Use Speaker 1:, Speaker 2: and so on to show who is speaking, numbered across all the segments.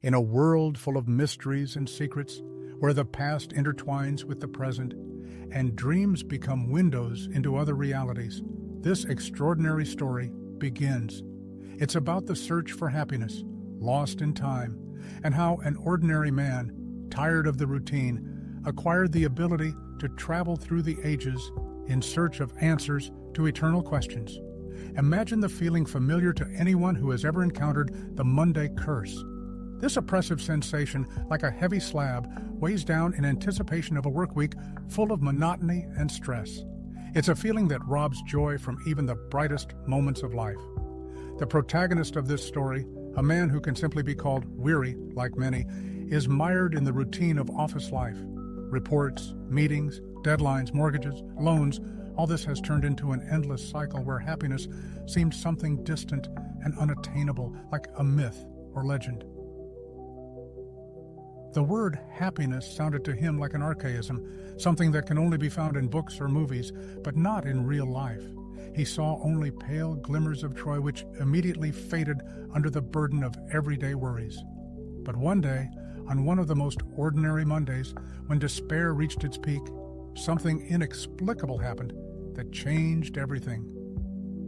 Speaker 1: In a world full of mysteries and secrets, where the past intertwines with the present, and dreams become windows into other realities, this extraordinary story begins. It's about the search for happiness, lost in time, and how an ordinary man, tired of the routine, acquired the ability to travel through the ages in search of answers to eternal questions. Imagine the feeling familiar to anyone who has ever encountered the Monday curse. This oppressive sensation, like a heavy slab, weighs down in anticipation of a work week full of monotony and stress. It's a feeling that robs joy from even the brightest moments of life. The protagonist of this story, a man who can simply be called weary, like many, is mired in the routine of office life. Reports, meetings, deadlines, mortgages, loans, all this has turned into an endless cycle where happiness seemed something distant and unattainable, like a myth or legend. The word happiness sounded to him like an archaism, something that can only be found in books or movies, but not in real life. He saw only pale glimmers of joy which immediately faded under the burden of everyday worries. But one day, on one of the most ordinary Mondays, when despair reached its peak, something inexplicable happened that changed everything.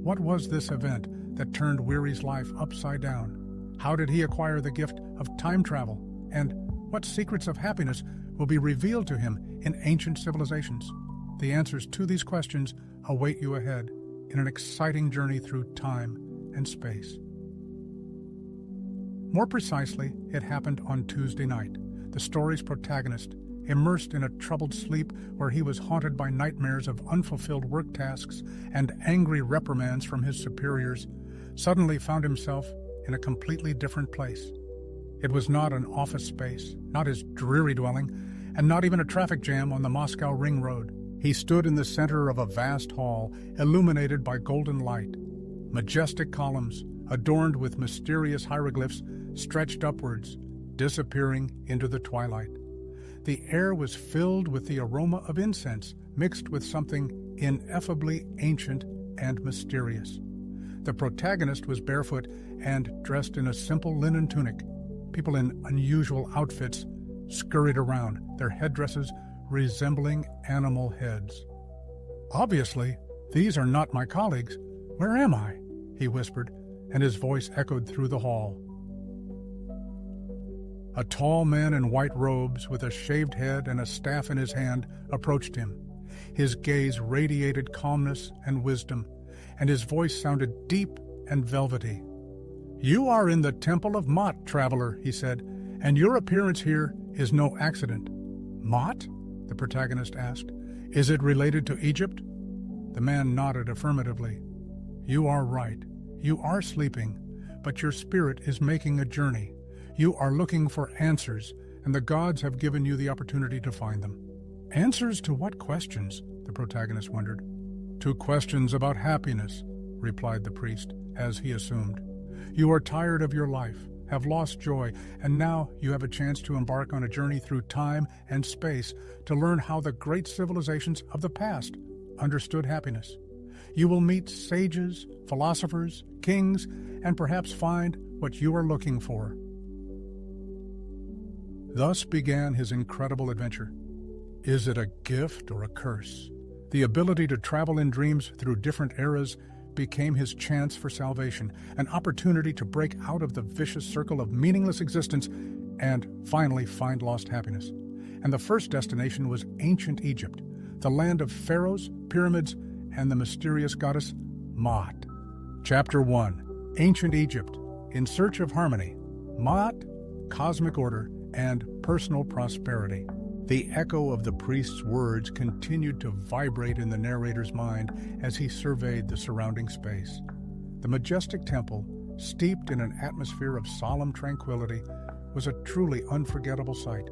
Speaker 1: What was this event that turned Weary's life upside down? How did he acquire the gift of time travel? And what secrets of happiness will be revealed to him in ancient civilizations? The answers to these questions await you ahead in an exciting journey through time and space. More precisely, it happened on Tuesday night. The story's protagonist, immersed in a troubled sleep where he was haunted by nightmares of unfulfilled work tasks and angry reprimands from his superiors, suddenly found himself in a completely different place. It was not an office space, not his dreary dwelling, and not even a traffic jam on the Moscow Ring Road. He stood in the center of a vast hall, illuminated by golden light. Majestic columns, adorned with mysterious hieroglyphs, stretched upwards, disappearing into the twilight. The air was filled with the aroma of incense, mixed with something ineffably ancient and mysterious. The protagonist was barefoot and dressed in a simple linen tunic. People in unusual outfits scurried around, their headdresses resembling animal heads. "Obviously, these are not my colleagues. Where am I?" he whispered, and his voice echoed through the hall. A tall man in white robes, with a shaved head and a staff in his hand, approached him. His gaze radiated calmness and wisdom, and his voice sounded deep and velvety. "You are in the Temple of Mot, traveler," he said, "and your appearance here is no accident." "Mot?" the protagonist asked. "Is it related to Egypt?" The man nodded affirmatively. "You are right. You are sleeping, but your spirit is making a journey. You are looking for answers, and the gods have given you the opportunity to find them." "Answers to what questions?" the protagonist wondered. "To questions about happiness," replied the priest, as he assumed. "You are tired of your life, have lost joy, and now you have a chance to embark on a journey through time and space to learn how the great civilizations of the past understood happiness. You will meet sages, philosophers, kings, and perhaps find what you are looking for." Thus began his incredible adventure. Is it a gift or a curse? The ability to travel in dreams through different eras became his chance for salvation, an opportunity to break out of the vicious circle of meaningless existence and finally find lost happiness. And the first destination was ancient Egypt, the land of pharaohs, pyramids, and the mysterious goddess Ma'at. Chapter 1. Ancient Egypt, in search of harmony, Ma'at, cosmic order, and personal prosperity. The echo of the priest's words continued to vibrate in the narrator's mind as he surveyed the surrounding space. The majestic temple, steeped in an atmosphere of solemn tranquility, was a truly unforgettable sight.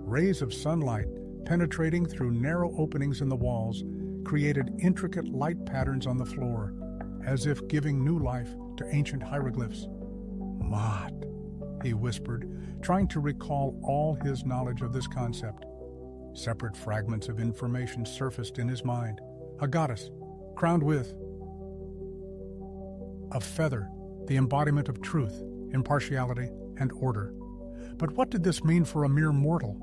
Speaker 1: Rays of sunlight, penetrating through narrow openings in the walls, created intricate light patterns on the floor, as if giving new life to ancient hieroglyphs. "Ma'at," he whispered, trying to recall all his knowledge of this concept. Separate fragments of information surfaced in his mind. A goddess, crowned with a feather, the embodiment of truth, impartiality, and order. But what did this mean for a mere mortal?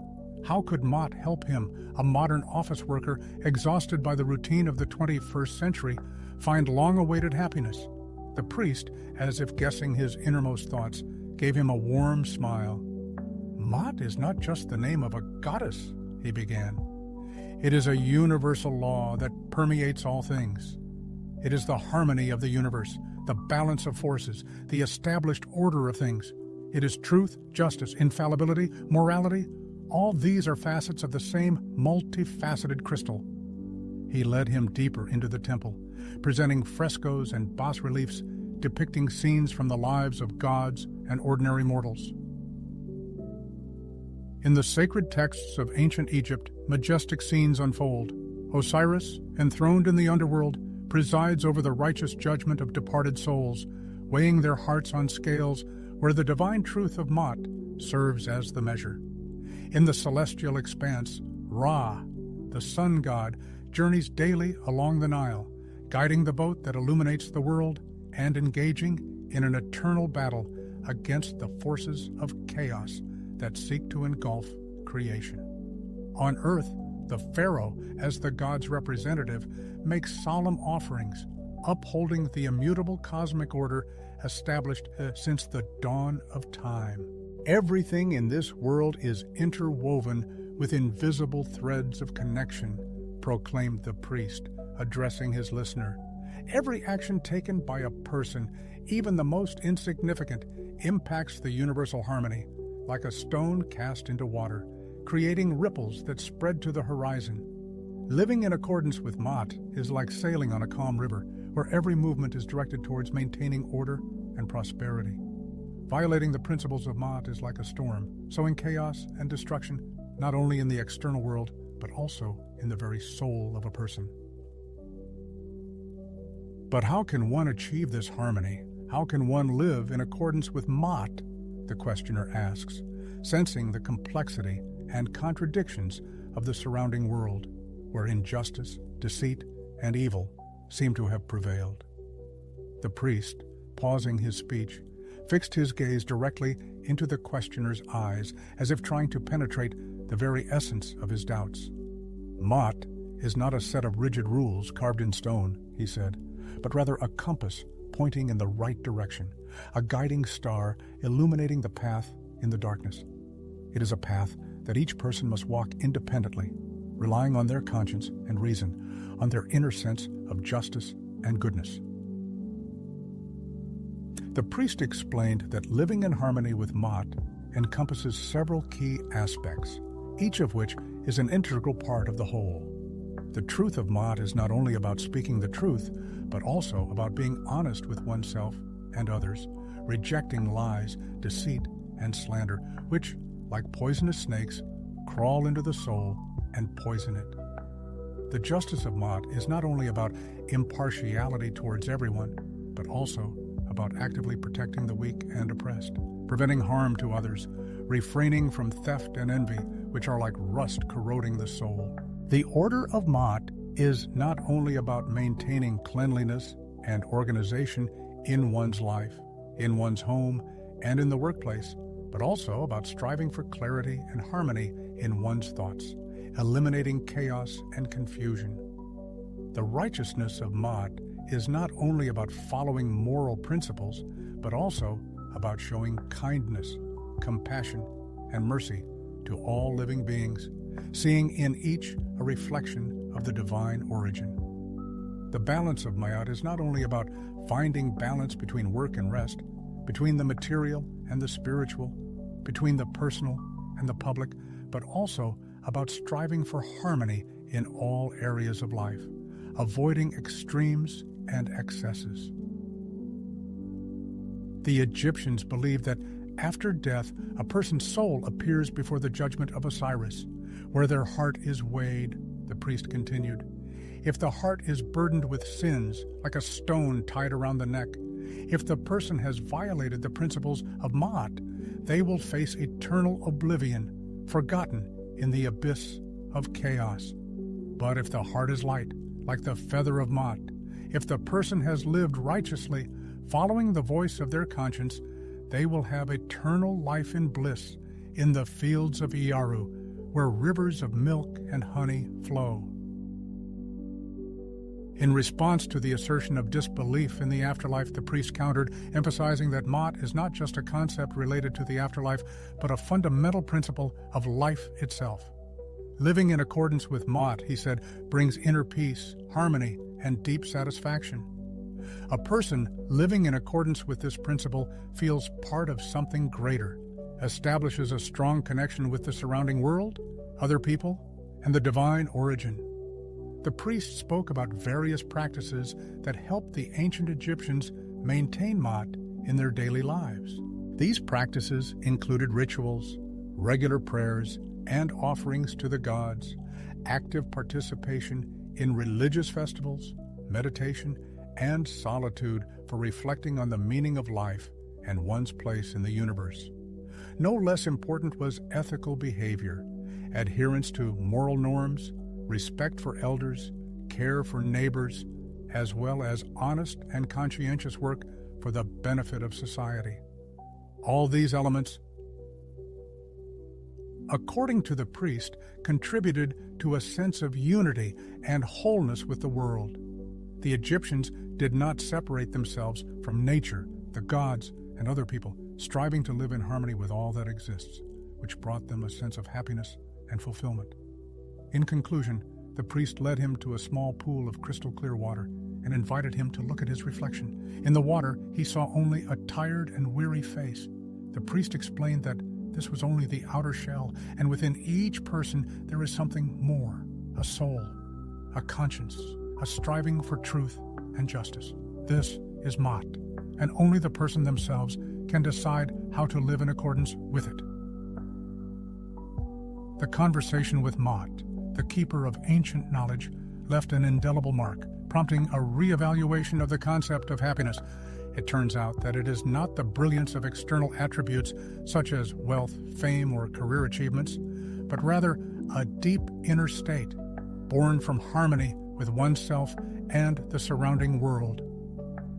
Speaker 1: How could Mott help him, a modern office worker exhausted by the routine of the 21st century, find long-awaited happiness? The priest, as if guessing his innermost thoughts, gave him a warm smile. "Mott is not just the name of a goddess," he began. "It is a universal law that permeates all things. It is the harmony of the universe, the balance of forces, the established order of things. It is truth, justice, infallibility, morality. All these are facets of the same multifaceted crystal." He led him deeper into the temple, presenting frescoes and bas-reliefs depicting scenes from the lives of gods and ordinary mortals. In the sacred texts of ancient Egypt, majestic scenes unfold. Osiris, enthroned in the underworld, presides over the righteous judgment of departed souls, weighing their hearts on scales where the divine truth of Mott serves as the measure. In the celestial expanse, Ra, the sun god, journeys daily along the Nile, guiding the boat that illuminates the world and engaging in an eternal battle against the forces of chaos that seek to engulf creation. On earth, the pharaoh, as the god's representative, makes solemn offerings, upholding the immutable cosmic order established since the dawn of time. Everything in this world is interwoven with invisible threads of connection, proclaimed the priest, addressing his listener. Every action taken by a person, even the most insignificant, impacts the universal harmony, like a stone cast into water, creating ripples that spread to the horizon. Living in accordance with Mott is like sailing on a calm river, where every movement is directed towards maintaining order and prosperity. Violating the principles of Mott is like a storm, sowing chaos and destruction, not only in the external world, but also in the very soul of a person. But how can one achieve this harmony? How can one live in accordance with Mott? The questioner asks, sensing the complexity and contradictions of the surrounding world, where injustice, deceit, and evil seem to have prevailed. The priest, pausing his speech, fixed his gaze directly into the questioner's eyes, as if trying to penetrate the very essence of his doubts. Mott is not a set of rigid rules carved in stone, he said, but rather a compass pointing in the right direction, a guiding star illuminating the path in the darkness. It is a path that each person must walk independently, relying on their conscience and reason, on their inner sense of justice and goodness. The priest explained that living in harmony with Mott encompasses several key aspects, each of which is an integral part of the whole. The truth of Mott is not only about speaking the truth, but also about being honest with oneself and others, rejecting lies, deceit, and slander, which, like poisonous snakes, crawl into the soul and poison it. The justice of Mott is not only about impartiality towards everyone, but also about actively protecting the weak and oppressed, preventing harm to others, refraining from theft and envy, which are like rust corroding the soul. The order of Mott is not only about maintaining cleanliness and organization in one's life, in one's home, and in the workplace, but also about striving for clarity and harmony in one's thoughts, eliminating chaos and confusion. The righteousness of Mott is not only about following moral principles, but also about showing kindness, compassion, and mercy to all living beings, seeing in each a reflection of the divine origin. The balance of Mott is not only about finding balance between work and rest, between the material and the spiritual, between the personal and the public, but also about striving for harmony in all areas of life, avoiding extremes and excesses. The Egyptians believed that after death, a person's soul appears before the judgment of Osiris, where their heart is weighed, the priest continued. If the heart is burdened with sins, like a stone tied around the neck, if the person has violated the principles of Mott, they will face eternal oblivion, forgotten in the abyss of chaos. But if the heart is light, like the feather of Mott, if the person has lived righteously, following the voice of their conscience, they will have eternal life in bliss, in the fields of Iaru, where rivers of milk and honey flow. In response to the assertion of disbelief in the afterlife, the priest countered, emphasizing that Mot is not just a concept related to the afterlife, but a fundamental principle of life itself. Living in accordance with Mot, he said, brings inner peace, harmony, and deep satisfaction. A person living in accordance with this principle feels part of something greater, establishes a strong connection with the surrounding world, other people, and the divine origin. The priest spoke about various practices that helped the ancient Egyptians maintain Mot in their daily lives. These practices included rituals, regular prayers and offerings to the gods, active participation in religious festivals, meditation, and solitude for reflecting on the meaning of life and one's place in the universe. No less important was ethical behavior, adherence to moral norms, respect for elders, care for neighbors, as well as honest and conscientious work for the benefit of society. All these elements, according to the priest, contributed to a sense of unity and wholeness with the world. The Egyptians did not separate themselves from nature, the gods, and other people, striving to live in harmony with all that exists, which brought them a sense of happiness and fulfillment. In conclusion, the priest led him to a small pool of crystal-clear water and invited him to look at his reflection. In the water, he saw only a tired and weary face. The priest explained that this was only the outer shell, and within each person there is something more, a soul, a conscience, a striving for truth and justice. This is Mot, and only the person themselves can decide how to live in accordance with it. The conversation with Mot, the keeper of ancient knowledge, left an indelible mark, prompting a reevaluation of the concept of happiness. It turns out that it is not the brilliance of external attributes such as wealth, fame, or career achievements, but rather a deep inner state, born from harmony with oneself and the surrounding world.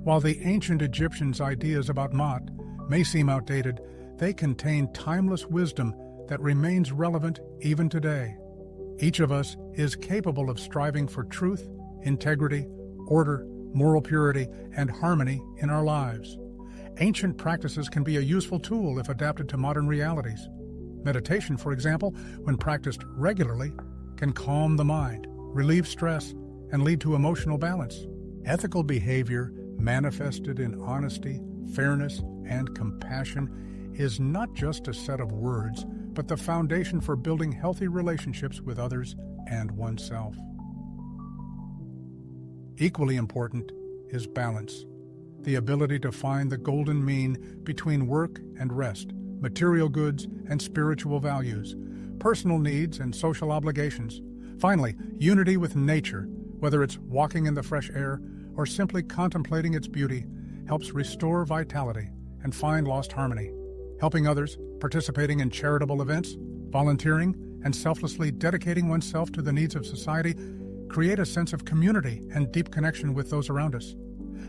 Speaker 1: While the ancient Egyptians' ideas about Mot may seem outdated, they contain timeless wisdom that remains relevant even today. Each of us is capable of striving for truth, integrity, order, moral purity, and harmony in our lives. Ancient practices can be a useful tool if adapted to modern realities. Meditation, for example, when practiced regularly, can calm the mind, relieve stress, and lead to emotional balance. Ethical behavior, manifested in honesty, fairness, and compassion, is not just a set of words, but the foundation for building healthy relationships with others and oneself. Equally important is balance, the ability to find the golden mean between work and rest, material goods and spiritual values, personal needs and social obligations. Finally, unity with nature, whether it's walking in the fresh air or simply contemplating its beauty, helps restore vitality and find lost harmony. Helping others, participating in charitable events, volunteering, and selflessly dedicating oneself to the needs of society create a sense of community and deep connection with those around us.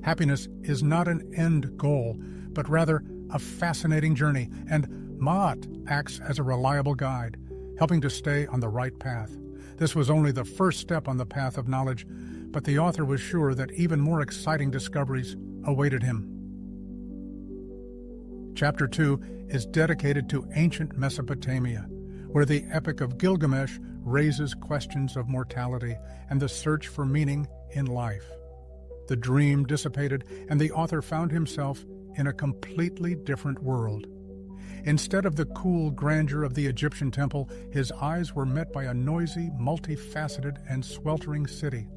Speaker 1: Happiness is not an end goal, but rather a fascinating journey, and Mot acts as a reliable guide, helping to stay on the right path. This was only the first step on the path of knowledge, but the author was sure that even more exciting discoveries awaited him. Chapter 2 is dedicated to ancient Mesopotamia, where the Epic of Gilgamesh raises questions of mortality and the search for meaning in life. The dream dissipated, and the author found himself in a completely different world. Instead of the cool grandeur of the Egyptian temple, his eyes were met by a noisy, multifaceted, and sweltering city.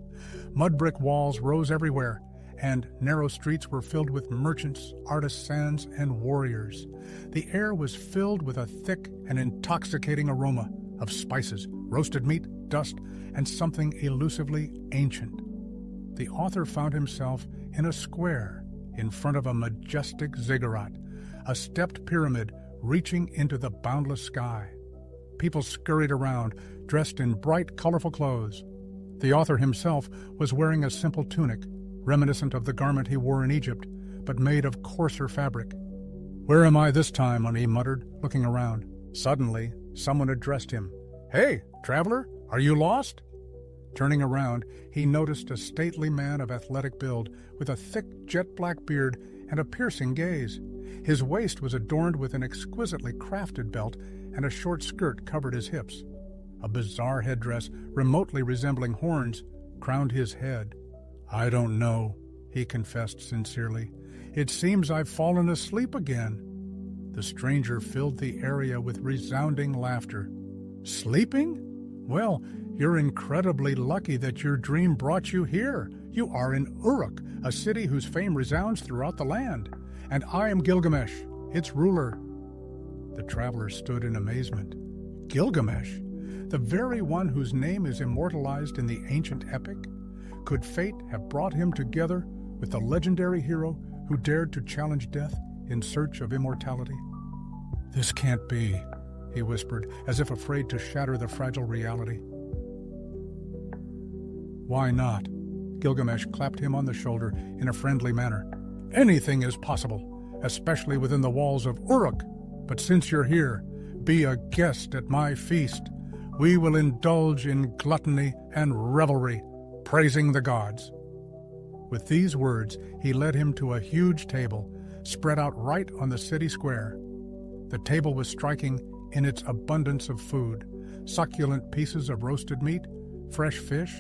Speaker 1: Mud brick walls rose everywhere, and narrow streets were filled with merchants, artisans, and warriors. The air was filled with a thick and intoxicating aroma of spices, roasted meat, dust, and something elusively ancient. The author found himself in a square in front of a majestic ziggurat, a stepped pyramid reaching into the boundless sky. People scurried around, dressed in bright, colorful clothes. The author himself was wearing a simple tunic, reminiscent of the garment he wore in Egypt, but made of coarser fabric. "Where am I this time?" he muttered, looking around. Suddenly, someone addressed him. "Hey, traveler, are you lost?" Turning around, he noticed a stately man of athletic build with a thick jet-black beard and a piercing gaze. His waist was adorned with an exquisitely crafted belt, and a short skirt covered his hips. A bizarre headdress, remotely resembling horns, crowned his head. "I don't know," he confessed sincerely. "It seems I've fallen asleep again." The stranger filled the area with resounding laughter. "Sleeping? Well, you're incredibly lucky that your dream brought you here. You are in Uruk, a city whose fame resounds throughout the land. And I am Gilgamesh, its ruler." The traveler stood in amazement. Gilgamesh? The very one whose name is immortalized in the ancient epic? Could fate have brought him together with the legendary hero who dared to challenge death in search of immortality? "This can't be," he whispered, as if afraid to shatter the fragile reality. "Why not?" Gilgamesh clapped him on the shoulder in a friendly manner. "Anything is possible, especially within the walls of Uruk. But since you're here, be a guest at my feast. We will indulge in gluttony and revelry, praising the gods." With these words, he led him to a huge table, spread out right on the city square. The table was striking in its abundance of food: succulent pieces of roasted meat, fresh fish,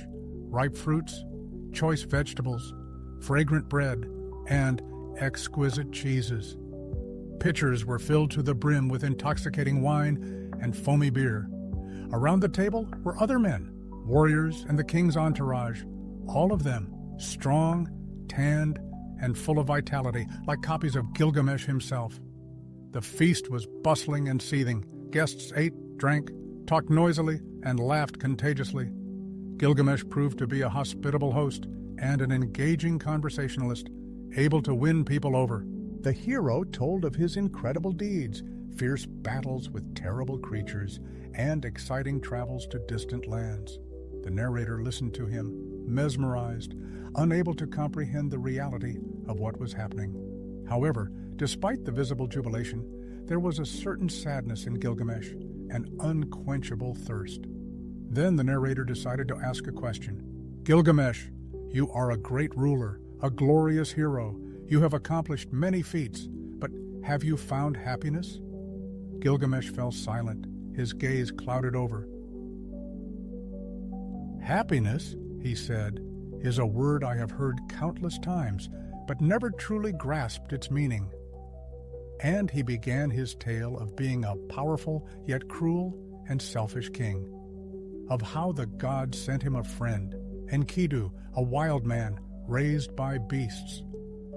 Speaker 1: ripe fruits, choice vegetables, fragrant bread, and exquisite cheeses. Pitchers were filled to the brim with intoxicating wine and foamy beer. Around the table were other men, warriors and the king's entourage, all of them strong, tanned, and full of vitality, like copies of Gilgamesh himself. The feast was bustling and seething. Guests ate, drank, talked noisily, and laughed contagiously. Gilgamesh proved to be a hospitable host and an engaging conversationalist, able to win people over. The hero told of his incredible deeds, fierce battles with terrible creatures, and exciting travels to distant lands. The narrator listened to him, mesmerized, unable to comprehend the reality of what was happening. However, despite the visible jubilation, there was a certain sadness in Gilgamesh, an unquenchable thirst. Then the narrator decided to ask a question. "Gilgamesh, you are a great ruler, a glorious hero. You have accomplished many feats, but have you found happiness?" Gilgamesh fell silent, his gaze clouded over. "Happiness," he said, "is a word I have heard countless times, but never truly grasped its meaning." And he began his tale of being a powerful yet cruel and selfish king, of how the gods sent him a friend, Enkidu, a wild man raised by beasts,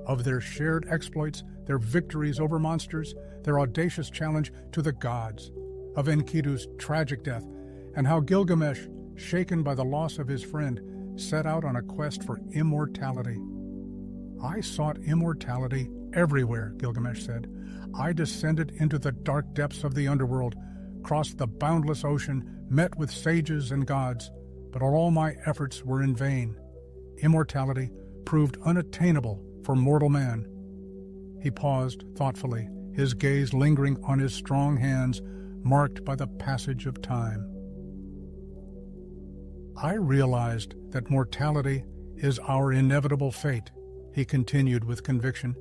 Speaker 1: of their shared exploits, their victories over monsters, their audacious challenge to the gods, of Enkidu's tragic death, and how Gilgamesh, shaken by the loss of his friend, set out on a quest for immortality. "I sought immortality everywhere," Gilgamesh said. "I descended into the dark depths of the underworld, crossed the boundless ocean, met with sages and gods, but all my efforts were in vain. Immortality proved unattainable for mortal man." He paused thoughtfully, his gaze lingering on his strong hands, marked by the passage of time. "I realized that mortality is our inevitable fate," he continued with conviction,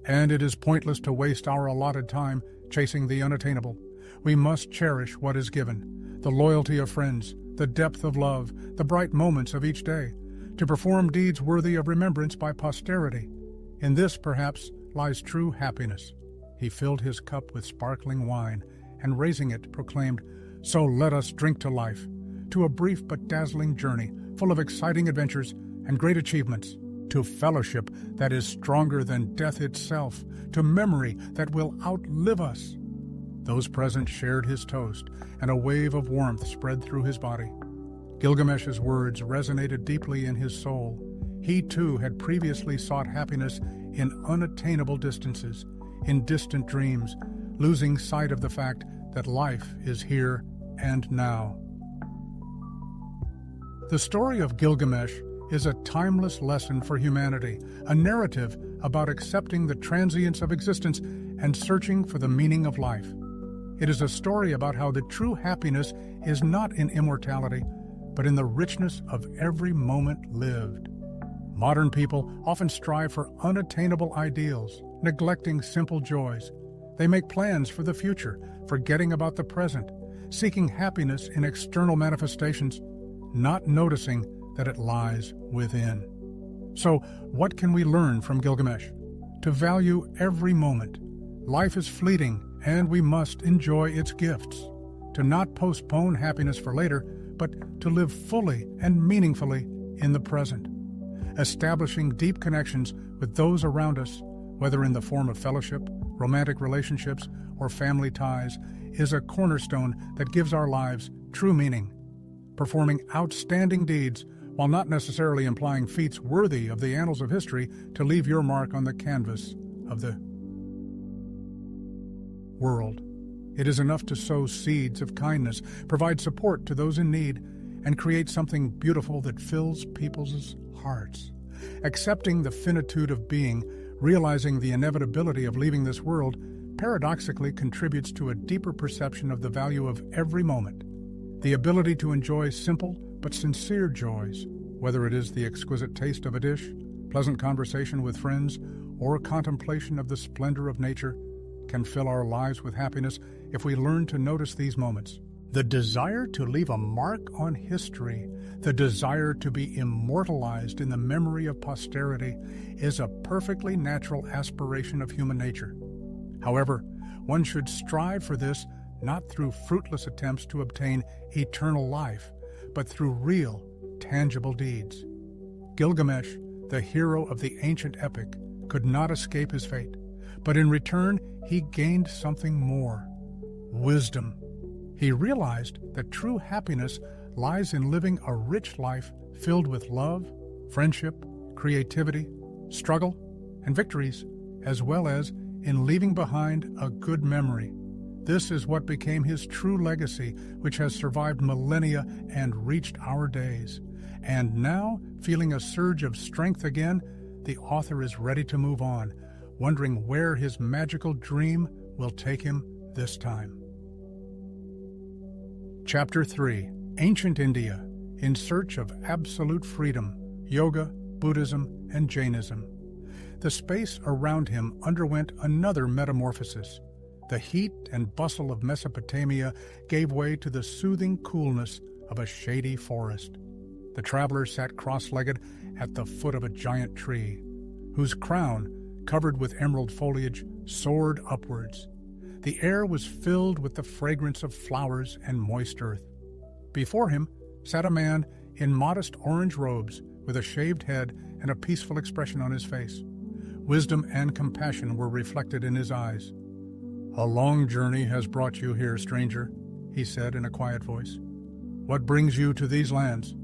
Speaker 1: "and it is pointless to waste our allotted time chasing the unattainable. We must cherish what is given, the loyalty of friends, the depth of love, the bright moments of each day, to perform deeds worthy of remembrance by posterity. In this, perhaps, lies true happiness." He filled his cup with sparkling wine, and raising it, proclaimed, "So let us drink to life, to a brief but dazzling journey, full of exciting adventures and great achievements, to fellowship that is stronger than death itself, to memory that will outlive us." Those present shared his toast, and a wave of warmth spread through his body. Gilgamesh's words resonated deeply in his soul. He too had previously sought happiness in unattainable distances, in distant dreams, losing sight of the fact that life is here and now. The story of Gilgamesh is a timeless lesson for humanity, a narrative about accepting the transience of existence and searching for the meaning of life. It is a story about how the true happiness is not in immortality, but in the richness of every moment lived. Modern people often strive for unattainable ideals, neglecting simple joys. They make plans for the future, forgetting about the present, seeking happiness in external manifestations, not noticing that it lies within. So, what can we learn from Gilgamesh? To value every moment. Life is fleeting, and we must enjoy its gifts. To not postpone happiness for later, but to live fully and meaningfully in the present. Establishing deep connections with those around us, whether in the form of fellowship, romantic relationships, or family ties, is a cornerstone that gives our lives true meaning. Performing outstanding deeds, while not necessarily implying feats worthy of the annals of history, to leave your mark on the canvas of the world. It is enough to sow seeds of kindness, provide support to those in need, and create something beautiful that fills people's hearts. Accepting the finitude of being, realizing the inevitability of leaving this world, paradoxically contributes to a deeper perception of the value of every moment. The ability to enjoy simple but sincere joys, whether it is the exquisite taste of a dish, pleasant conversation with friends, or contemplation of the splendor of nature, can fill our lives with happiness if we learn to notice these moments. The desire to leave a mark on history, the desire to be immortalized in the memory of posterity, is a perfectly natural aspiration of human nature. However, one should strive for this not through fruitless attempts to obtain eternal life, but through real, tangible deeds. Gilgamesh, the hero of the ancient epic, could not escape his fate, but in return he gained something more: wisdom. He realized that true happiness lies in living a rich life filled with love, friendship, creativity, struggle, and victories, as well as in leaving behind a good memory. This is what became his true legacy, which has survived millennia and reached our days. And now, feeling a surge of strength again, the author is ready to move on, wondering where his magical dream will take him this time. Chapter 3. Ancient India, in search of absolute freedom, yoga, Buddhism, and Jainism. The space around him underwent another metamorphosis. The heat and bustle of Mesopotamia gave way to the soothing coolness of a shady forest. The traveler sat cross-legged at the foot of a giant tree, whose crown, covered with emerald foliage, soared upwards. The air was filled with the fragrance of flowers and moist earth. Before him sat a man in modest orange robes, with a shaved head and a peaceful expression on his face. Wisdom and compassion were reflected in his eyes. "A long journey has brought you here, stranger," he said in a quiet voice. "What brings you to these lands?"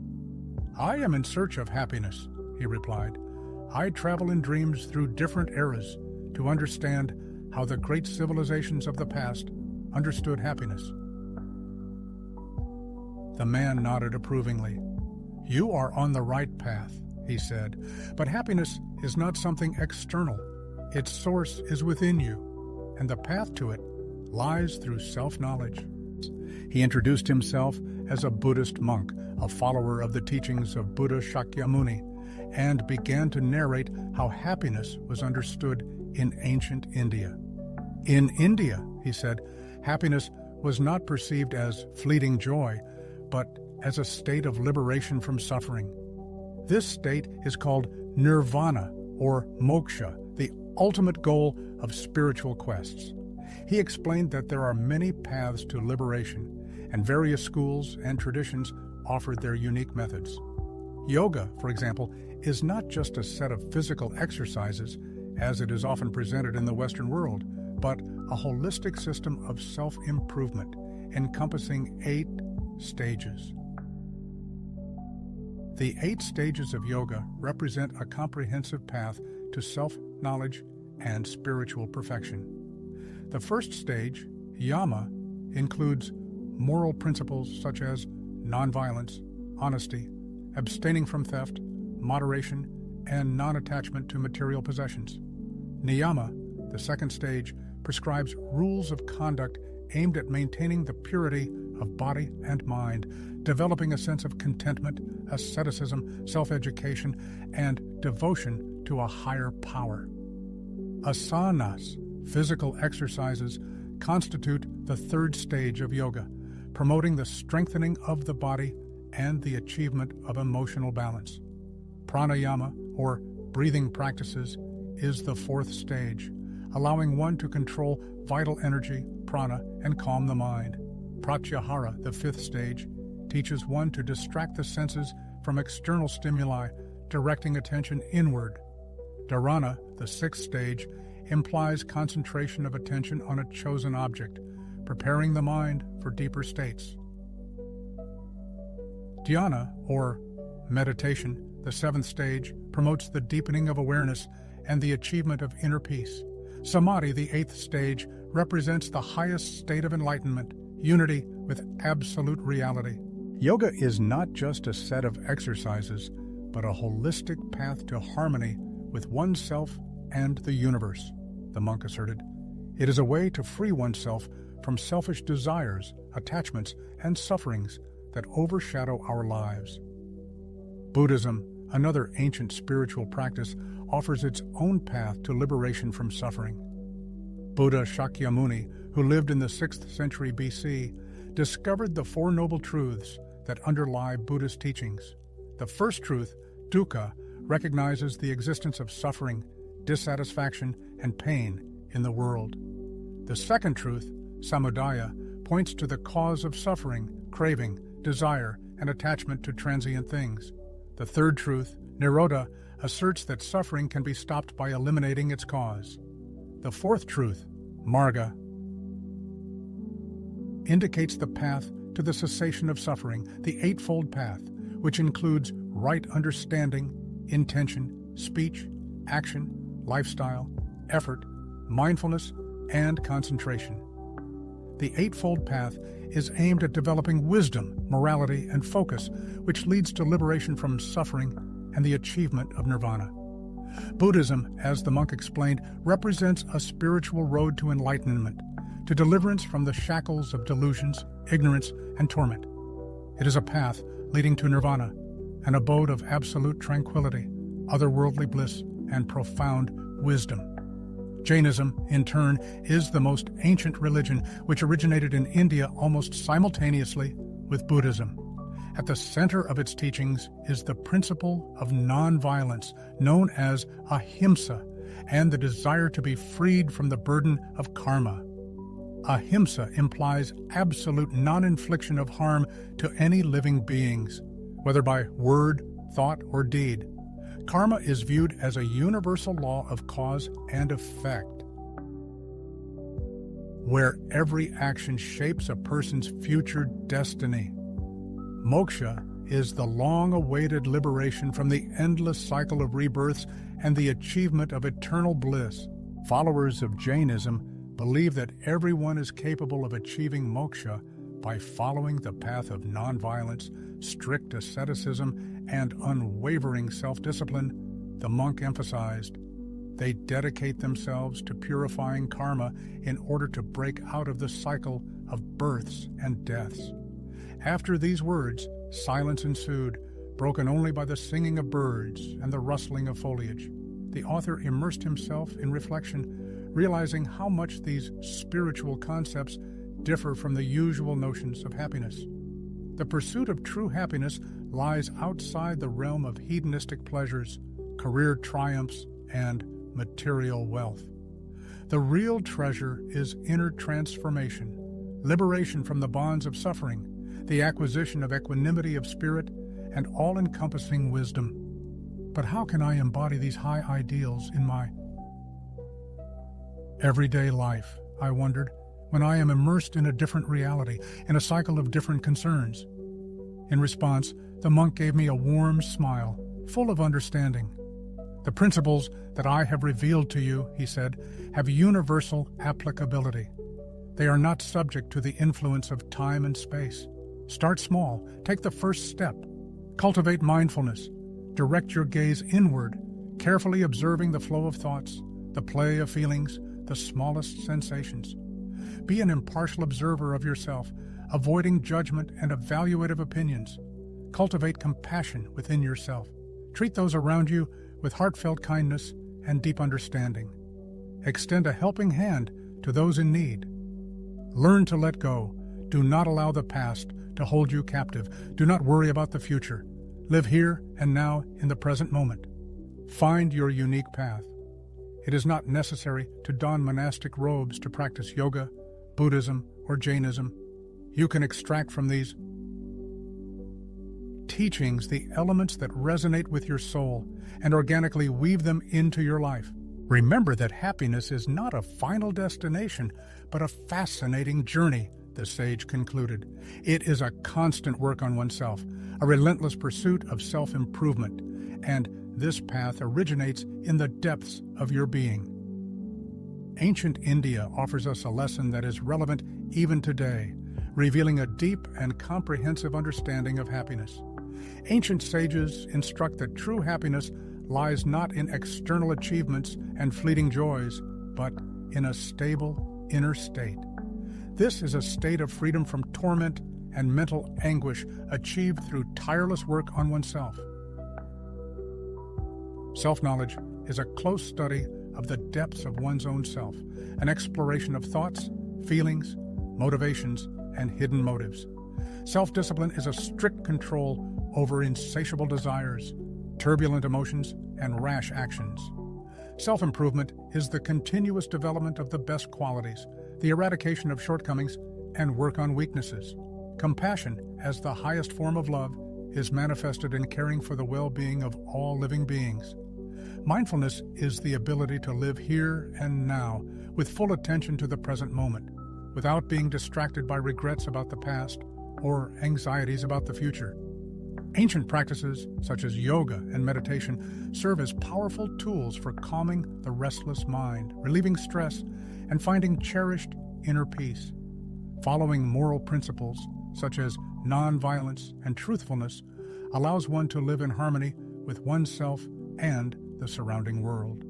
Speaker 1: "I am in search of happiness," he replied. "I travel in dreams through different eras to understand how the great civilizations of the past understood happiness." The man nodded approvingly. "You are on the right path," he said, "but happiness is not something external. Its source is within you, and the path to it lies through self-knowledge." He introduced himself as a Buddhist monk, a follower of the teachings of Buddha Shakyamuni, and began to narrate how happiness was understood in ancient India. In India, he said, happiness was not perceived as fleeting joy, but as a state of liberation from suffering. This state is called nirvana, or moksha, the ultimate goal of spiritual quests. He explained that there are many paths to liberation, and various schools and traditions offered their unique methods. Yoga, for example, is not just a set of physical exercises, as it is often presented in the Western world, but a holistic system of self-improvement, encompassing 8 stages. The 8 stages of yoga represent a comprehensive path to self-knowledge and spiritual perfection. The first stage, yama, includes moral principles such as nonviolence, honesty, abstaining from theft, moderation, and non-attachment to material possessions. Niyama, the second stage, prescribes rules of conduct aimed at maintaining the purity of body and mind, developing a sense of contentment, asceticism, self-education, and devotion to a higher power. Asanas, physical exercises, constitute the third stage of yoga, promoting the strengthening of the body and the achievement of emotional balance. Pranayama, or breathing practices, is the fourth stage, allowing one to control vital energy, prana, and calm the mind. Pratyahara, the fifth stage, teaches one to distract the senses from external stimuli, directing attention inward. Dharana, the sixth stage, implies concentration of attention on a chosen object, preparing the mind for deeper states. Dhyana, or meditation, the seventh stage, promotes the deepening of awareness and the achievement of inner peace. Samadhi, the eighth stage, represents the highest state of enlightenment, unity with absolute reality. Yoga is not just a set of exercises, but a holistic path to harmony with oneself and the universe, the monk asserted. It is a way to free oneself from selfish desires, attachments, and sufferings that overshadow our lives. Buddhism, another ancient spiritual practice, offers its own path to liberation from suffering. Buddha Shakyamuni, who lived in the 6th century BC, discovered the Four Noble Truths that underlie Buddhist teachings. The first truth, dukkha, recognizes the existence of suffering, dissatisfaction, and pain in the world. The second truth, samudaya, points to the cause of suffering, craving, desire, and attachment to transient things. The third truth, nirodha, asserts that suffering can be stopped by eliminating its cause. The fourth truth, marga, indicates the path to the cessation of suffering, the eightfold path, which includes right understanding, intention, speech, action, lifestyle, effort, mindfulness, and concentration. The eightfold path is aimed at developing wisdom, morality, and focus, which leads to liberation from suffering and the achievement of nirvana. Buddhism, as the monk explained, represents a spiritual road to enlightenment, to deliverance from the shackles of delusions, ignorance, and torment. It is a path leading to nirvana, an abode of absolute tranquility, otherworldly bliss, and profound wisdom. Jainism, in turn, is the most ancient religion, which originated in India almost simultaneously with Buddhism. At the center of its teachings is the principle of nonviolence, known as ahimsa, and the desire to be freed from the burden of karma. Ahimsa implies absolute non-infliction of harm to any living beings, whether by word, thought, or deed. Karma is viewed as a universal law of cause and effect, where every action shapes a person's future destiny. Moksha is the long-awaited liberation from the endless cycle of rebirths and the achievement of eternal bliss. Followers of Jainism believe that everyone is capable of achieving moksha by following the path of nonviolence, strict asceticism, and unwavering self-discipline. The monk emphasized, they dedicate themselves to purifying karma in order to break out of the cycle of births and deaths. After these words, silence ensued, broken only by the singing of birds and the rustling of foliage. The author immersed himself in reflection, realizing how much these spiritual concepts differ from the usual notions of happiness. The pursuit of true happiness lies outside the realm of hedonistic pleasures, career triumphs, and material wealth. The real treasure is inner transformation, liberation from the bonds of suffering, the acquisition of equanimity of spirit, and all-encompassing wisdom. But how can I embody these high ideals in my everyday life, I wondered, when I am immersed in a different reality, in a cycle of different concerns? In response, the monk gave me a warm smile, full of understanding. The principles that I have revealed to you, he said, have universal applicability. They are not subject to the influence of time and space. Start small, take the first step. Cultivate mindfulness. Direct your gaze inward, carefully observing the flow of thoughts, the play of feelings, the smallest sensations. Be an impartial observer of yourself, avoiding judgment and evaluative opinions. Cultivate compassion within yourself. Treat those around you with heartfelt kindness and deep understanding. Extend a helping hand to those in need. Learn to let go. Do not allow the past to hold you captive. Do not worry about the future. Live here and now in the present moment. Find your unique path. It is not necessary to don monastic robes to practice yoga, Buddhism, or Jainism. You can extract from these teachings the elements that resonate with your soul and organically weave them into your life. Remember that happiness is not a final destination, but a fascinating journey, the sage concluded. It is a constant work on oneself, a relentless pursuit of self-improvement, and this path originates in the depths of your being. Ancient India offers us a lesson that is relevant even today, revealing a deep and comprehensive understanding of happiness. Ancient sages instruct that true happiness lies not in external achievements and fleeting joys, but in a stable inner state. This is a state of freedom from torment and mental anguish achieved through tireless work on oneself. Self-knowledge is a close study of the depths of one's own self, an exploration of thoughts, feelings, motivations, and hidden motives. Self-discipline is a strict control over insatiable desires, turbulent emotions, and rash actions. Self-improvement is the continuous development of the best qualities, the eradication of shortcomings, and work on weaknesses. Compassion, as the highest form of love, is manifested in caring for the well-being of all living beings. Mindfulness is the ability to live here and now with full attention to the present moment, without being distracted by regrets about the past or anxieties about the future. Ancient practices, such as yoga and meditation, serve as powerful tools for calming the restless mind, relieving stress, and finding cherished inner peace. Following moral principles, such as nonviolence and truthfulness, allows one to live in harmony with oneself and the surrounding world.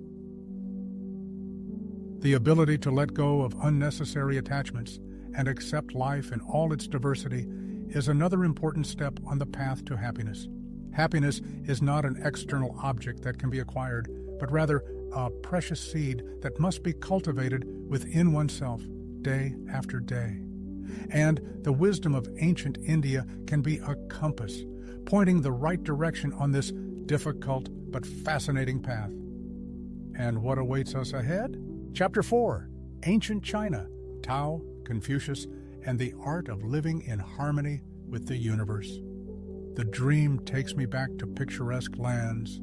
Speaker 1: The ability to let go of unnecessary attachments and accept life in all its diversity is another important step on the path to happiness. Happiness is not an external object that can be acquired, but rather a precious seed that must be cultivated within oneself day after day. And the wisdom of ancient India can be a compass, pointing the right direction on this difficult but fascinating path. And what awaits us ahead? Chapter 4, Ancient China, Tao, Confucius, and the Art of Living in Harmony with the Universe. The dream takes me back to picturesque lands.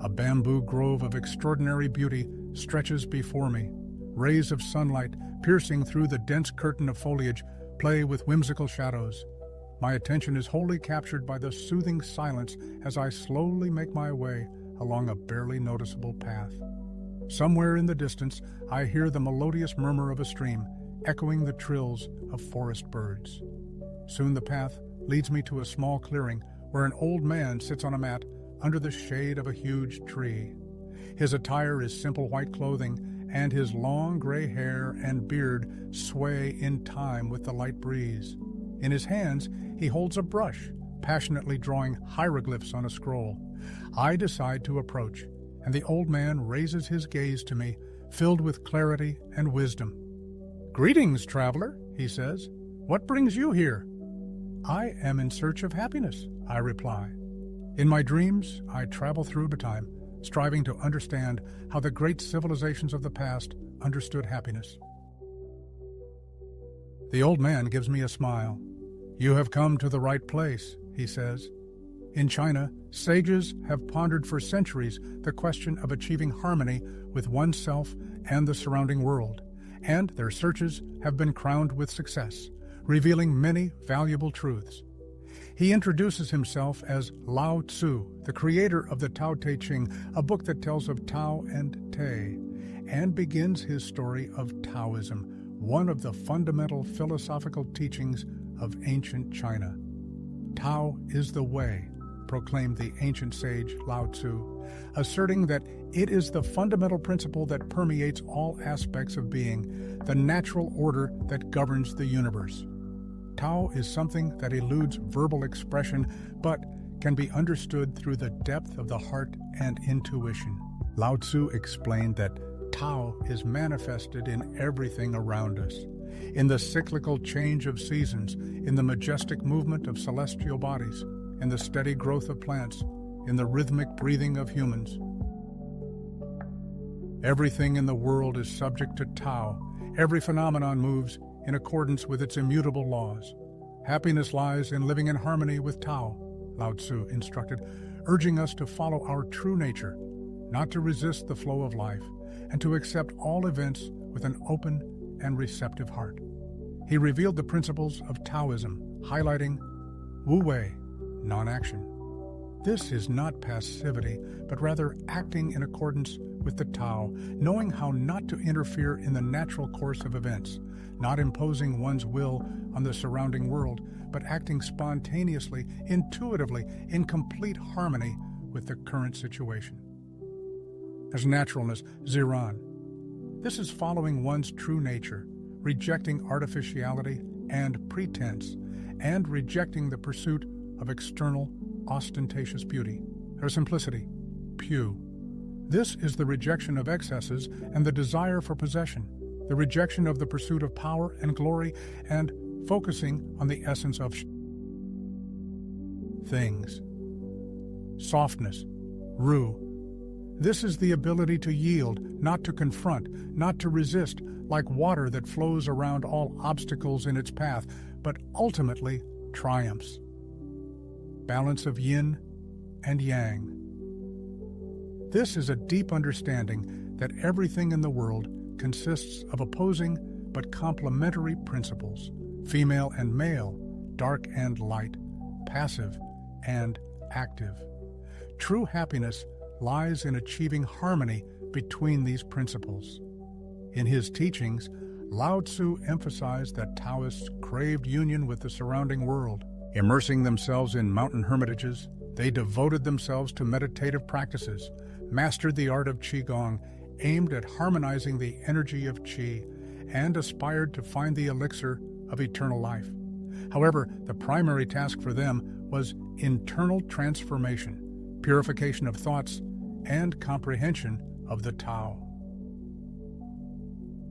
Speaker 1: A bamboo grove of extraordinary beauty stretches before me. Rays of sunlight, piercing through the dense curtain of foliage, play with whimsical shadows. My attention is wholly captured by the soothing silence as I slowly make my way along a barely noticeable path. Somewhere in the distance, I hear the melodious murmur of a stream, echoing the trills of forest birds. Soon the path leads me to a small clearing where an old man sits on a mat under the shade of a huge tree. His attire is simple white clothing, and his long gray hair and beard sway in time with the light breeze. In his hands, he holds a brush, passionately drawing hieroglyphs on a scroll. I decide to approach, and the old man raises his gaze to me, filled with clarity and wisdom. "Greetings, traveler," he says. "What brings you here?" "I am in search of happiness," I reply. In my dreams, I travel through time, striving to understand how the great civilizations of the past understood happiness. The old man gives me a smile. "You have come to the right place," he says. In China, sages have pondered for centuries the question of achieving harmony with oneself and the surrounding world, and their searches have been crowned with success, revealing many valuable truths. He introduces himself as Lao Tzu, the creator of the Tao Te Ching, a book that tells of Tao and Te, and begins his story of Taoism, one of the fundamental philosophical teachings of ancient China. Tao is the way, proclaimed the ancient sage Lao Tzu, asserting that it is the fundamental principle that permeates all aspects of being, the natural order that governs the universe. Tao is something that eludes verbal expression, but can be understood through the depth of the heart and intuition. Lao Tzu explained that Tao is manifested in everything around us, in the cyclical change of seasons, in the majestic movement of celestial bodies, in the steady growth of plants, in the rhythmic breathing of humans. Everything in the world is subject to Tao. Every phenomenon moves in accordance with its immutable laws. Happiness lies in living in harmony with Tao, Lao Tzu instructed, urging us to follow our true nature, not to resist the flow of life, and to accept all events with an open and receptive heart. He revealed the principles of Taoism, highlighting Wu Wei, non-action. This is not passivity, but rather acting in accordance with the Tao, knowing how not to interfere in the natural course of events, not imposing one's will on the surrounding world, but acting spontaneously, intuitively, in complete harmony with the current situation. As naturalness, Ziran. This is following one's true nature, rejecting artificiality and pretense, and rejecting the pursuit of external, ostentatious beauty, or simplicity, Pu. This is the rejection of excesses and the desire for possession, the rejection of the pursuit of power and glory, and focusing on the essence of things. Softness, Ru. This is the ability to yield, not to confront, not to resist, like water that flows around all obstacles in its path, but ultimately triumphs. Balance of yin and yang. This is a deep understanding that everything in the world consists of opposing but complementary principles, female and male, dark and light, passive and active. True happiness lies in achieving harmony between these principles. In his teachings, Lao Tzu emphasized that Taoists craved union with the surrounding world. Immersing themselves in mountain hermitages, they devoted themselves to meditative practices, mastered the art of Qigong, aimed at harmonizing the energy of Qi, and aspired to find the elixir of eternal life. However, the primary task for them was internal transformation, purification of thoughts, and comprehension of the Tao.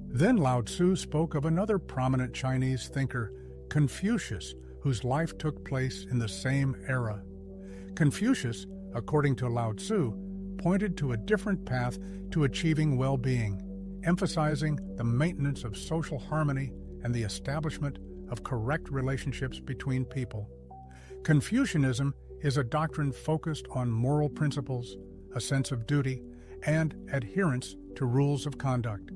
Speaker 1: Then Lao Tzu spoke of another prominent Chinese thinker, Confucius, whose life took place in the same era. Confucius, according to Lao Tzu, pointed to a different path to achieving well-being, emphasizing the maintenance of social harmony and the establishment of correct relationships between people. Confucianism is a doctrine focused on moral principles, a sense of duty, and adherence to rules of conduct.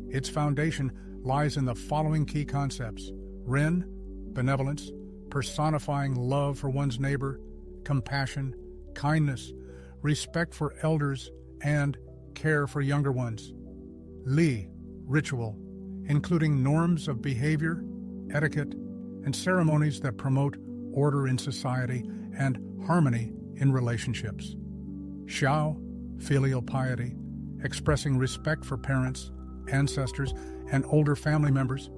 Speaker 1: Its foundation lies in the following key concepts: Ren, benevolence, personifying love for one's neighbor, compassion, kindness, respect for elders, and care for younger ones. Li, ritual, including norms of behavior, etiquette, and ceremonies that promote order in society and harmony in relationships. Xiao, filial piety, expressing respect for parents, ancestors, and older family members.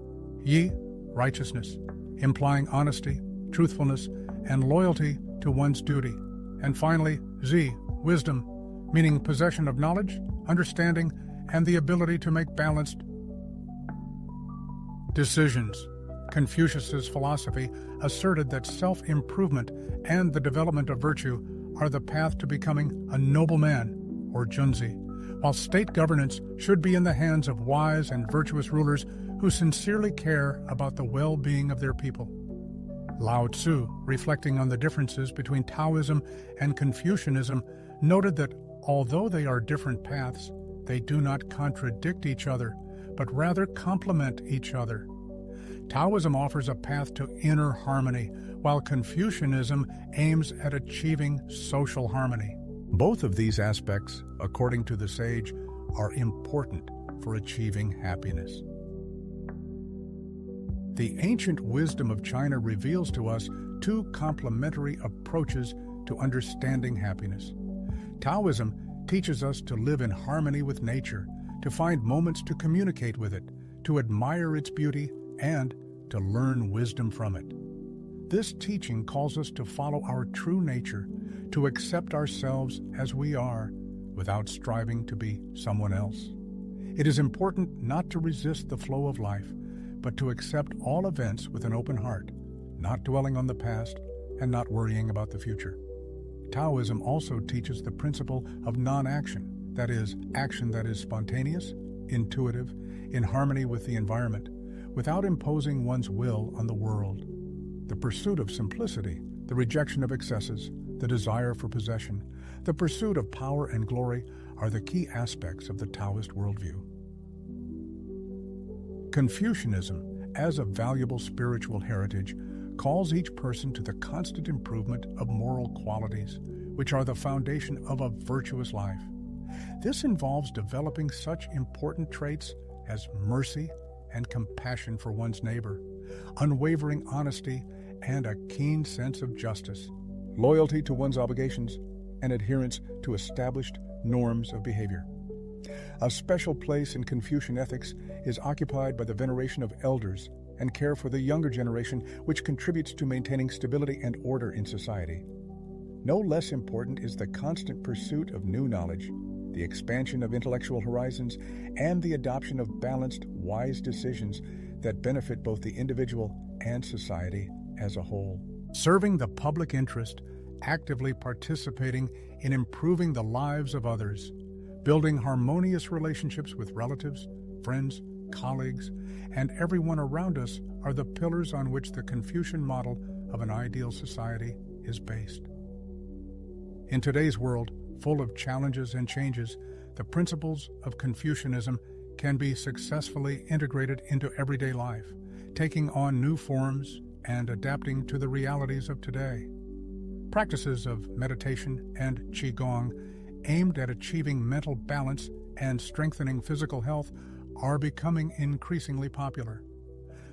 Speaker 1: Yi, righteousness, implying honesty, truthfulness, and loyalty to one's duty. And finally, Zi, wisdom, meaning possession of knowledge, understanding, and the ability to make balanced decisions. Confucius's philosophy asserted that self-improvement and the development of virtue are the path to becoming a noble man, or Junzi, while state governance should be in the hands of wise and virtuous rulers who sincerely care about the well-being of their people. Lao Tzu, reflecting on the differences between Taoism and Confucianism, noted that although they are different paths, they do not contradict each other, but rather complement each other. Taoism offers a path to inner harmony, while Confucianism aims at achieving social harmony. Both of these aspects, according to the sage, are important for achieving happiness. The ancient wisdom of China reveals to us two complementary approaches to understanding happiness. Taoism teaches us to live in harmony with nature, to find moments to communicate with it, to admire its beauty, and to learn wisdom from it. This teaching calls us to follow our true nature, to accept ourselves as we are, without striving to be someone else. It is important not to resist the flow of life, but to accept all events with an open heart, not dwelling on the past and not worrying about the future. Taoism also teaches the principle of non-action, that is, action that is spontaneous, intuitive, in harmony with the environment, without imposing one's will on the world. The pursuit of simplicity, the rejection of excesses, the desire for possession, the pursuit of power and glory are the key aspects of the Taoist worldview. Confucianism, as a valuable spiritual heritage, calls each person to the constant improvement of moral qualities, which are the foundation of a virtuous life. This involves developing such important traits as mercy and compassion for one's neighbor, unwavering honesty and a keen sense of justice, loyalty to one's obligations, and adherence to established norms of behavior. A special place in Confucian ethics is occupied by the veneration of elders and care for the younger generation, which contributes to maintaining stability and order in society. No less important is the constant pursuit of new knowledge, the expansion of intellectual horizons, and the adoption of balanced, wise decisions that benefit both the individual and society as a whole. Serving the public interest, actively participating in improving the lives of others, building harmonious relationships with relatives, friends, colleagues, and everyone around us are the pillars on which the Confucian model of an ideal society is based. In today's world, full of challenges and changes, the principles of Confucianism can be successfully integrated into everyday life, taking on new forms and adapting to the realities of today. Practices of meditation and Qigong aimed at achieving mental balance and strengthening physical health are becoming increasingly popular.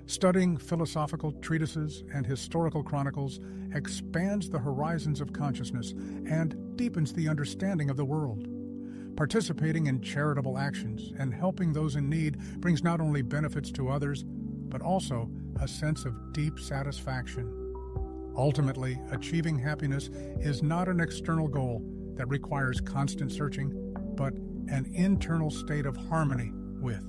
Speaker 1: Studying philosophical treatises and historical chronicles expands the horizons of consciousness and deepens the understanding of the world. Participating in charitable actions and helping those in need brings not only benefits to others, but also a sense of deep satisfaction. Ultimately, achieving happiness is not an external goal that requires constant searching, but an internal state of harmony with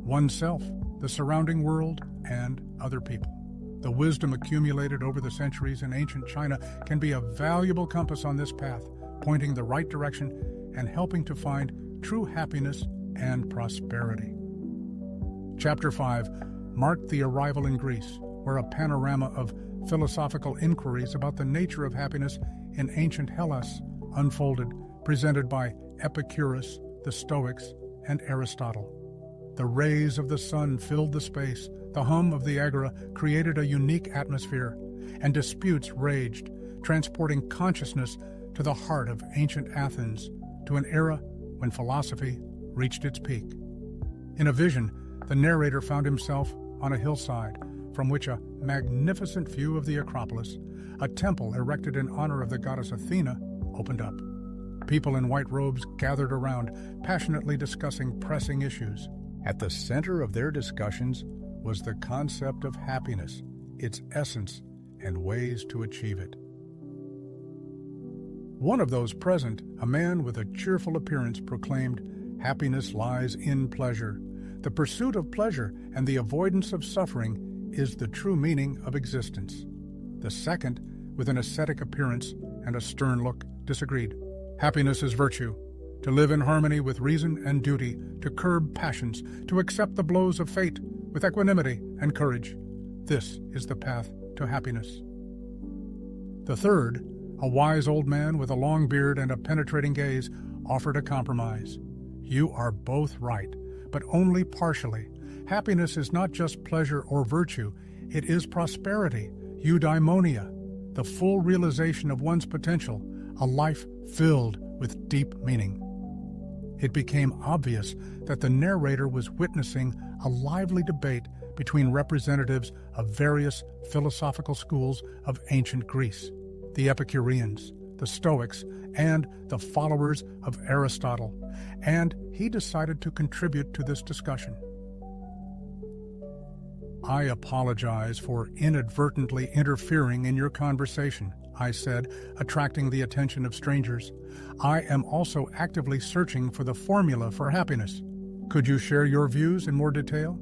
Speaker 1: oneself, the surrounding world, and other people. The wisdom accumulated over the centuries in ancient China can be a valuable compass on this path, pointing the right direction and helping to find true happiness and prosperity. Chapter 5 marked the arrival in Greece, where a panorama of philosophical inquiries about the nature of happiness in ancient Hellas unfolded, presented by Epicurus, the Stoics, and Aristotle. The rays of the sun filled the space, the hum of the agora created a unique atmosphere, and disputes raged, transporting consciousness to the heart of ancient Athens, to an era when philosophy reached its peak. In a vision, the narrator found himself on a hillside from which a magnificent view of the Acropolis, a temple erected in honor of the goddess Athena, opened up. People in white robes gathered around, passionately discussing pressing issues. At the center of their discussions was the concept of happiness, its essence, and ways to achieve it. One of those present, a man with a cheerful appearance, proclaimed, "Happiness lies in pleasure. The pursuit of pleasure and the avoidance of suffering is the true meaning of existence." The second, with an ascetic appearance and a stern look, disagreed. "Happiness is virtue. To live in harmony with reason and duty, to curb passions, to accept the blows of fate with equanimity and courage. This is the path to happiness." The third, a wise old man with a long beard and a penetrating gaze, offered a compromise. "You are both right, but only partially. Happiness is not just pleasure or virtue, it is prosperity, eudaimonia, the full realization of one's potential, a life filled with deep meaning." It became obvious that the narrator was witnessing a lively debate between representatives of various philosophical schools of ancient Greece. the Epicureans, the Stoics, and the followers of Aristotle, and he decided to contribute to this discussion. "I apologize for inadvertently interfering in your conversation," I said, attracting the attention of strangers. "I am also actively searching for the formula for happiness. Could you share your views in more detail?"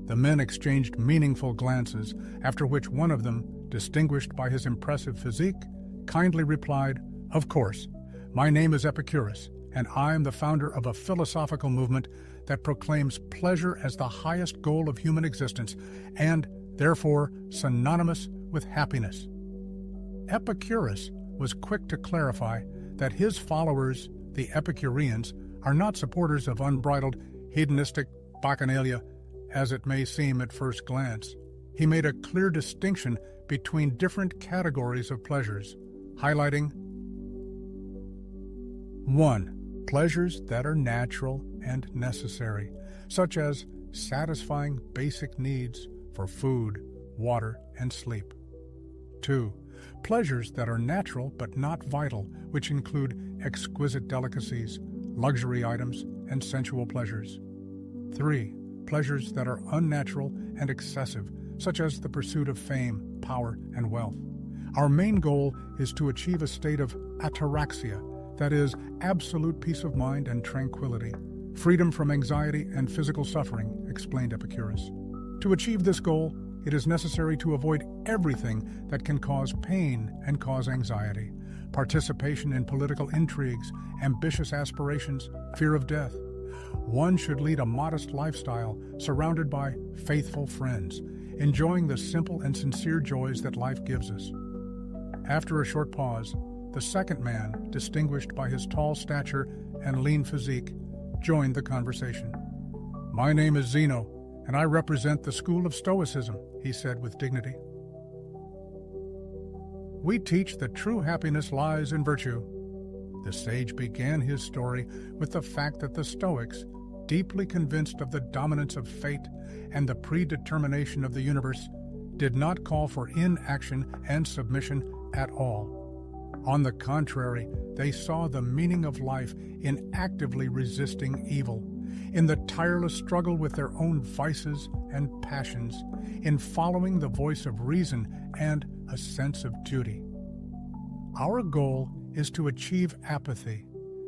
Speaker 1: The men exchanged meaningful glances, after which one of them, distinguished by his impressive physique, kindly replied, "Of course. My name is Epicurus, and I am the founder of a philosophical movement that proclaims pleasure as the highest goal of human existence, and, therefore, synonymous with happiness." Epicurus was quick to clarify that his followers, the Epicureans, are not supporters of unbridled, hedonistic bacchanalia, as it may seem at first glance. He made a clear distinction between different categories of pleasures, highlighting 1. Pleasures that are natural and necessary, such as satisfying basic needs for food, water, and sleep. 2. Pleasures that are natural but not vital, which include exquisite delicacies, luxury items, and sensual pleasures. 3. Pleasures that are unnatural and excessive, such as the pursuit of fame, power, and wealth. Our main goal is to achieve a state of ataraxia, that is, absolute peace of mind and tranquility, freedom from anxiety and physical suffering, explained Epicurus. To achieve this goal, it is necessary to avoid everything that can cause pain and cause anxiety: participation in political intrigues, ambitious aspirations, fear of death. One should lead a modest lifestyle surrounded by faithful friends, enjoying the simple and sincere joys that life gives us. After a short pause, the second man, distinguished by his tall stature and lean physique, joined the conversation. "My name is Zeno, and I represent the school of Stoicism," he said with dignity. "We teach that true happiness lies in virtue." The sage began his story with the fact that the Stoics, deeply convinced of the dominance of fate and the predetermination of the universe, did not call for inaction and submission at all. On the contrary, they saw the meaning of life in actively resisting evil, in the tireless struggle with their own vices and passions, in following the voice of reason and a sense of duty. Our goal is to achieve apathy,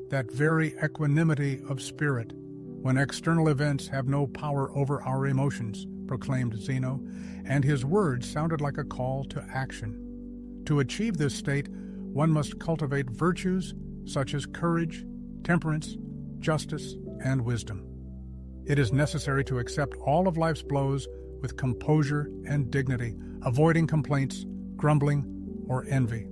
Speaker 1: that very equanimity of spirit, when external events have no power over our emotions, proclaimed Zeno, and his words sounded like a call to action. To achieve this state, one must cultivate virtues such as courage, temperance, justice, and wisdom. It is necessary to accept all of life's blows with composure and dignity, avoiding complaints, grumbling, or envy.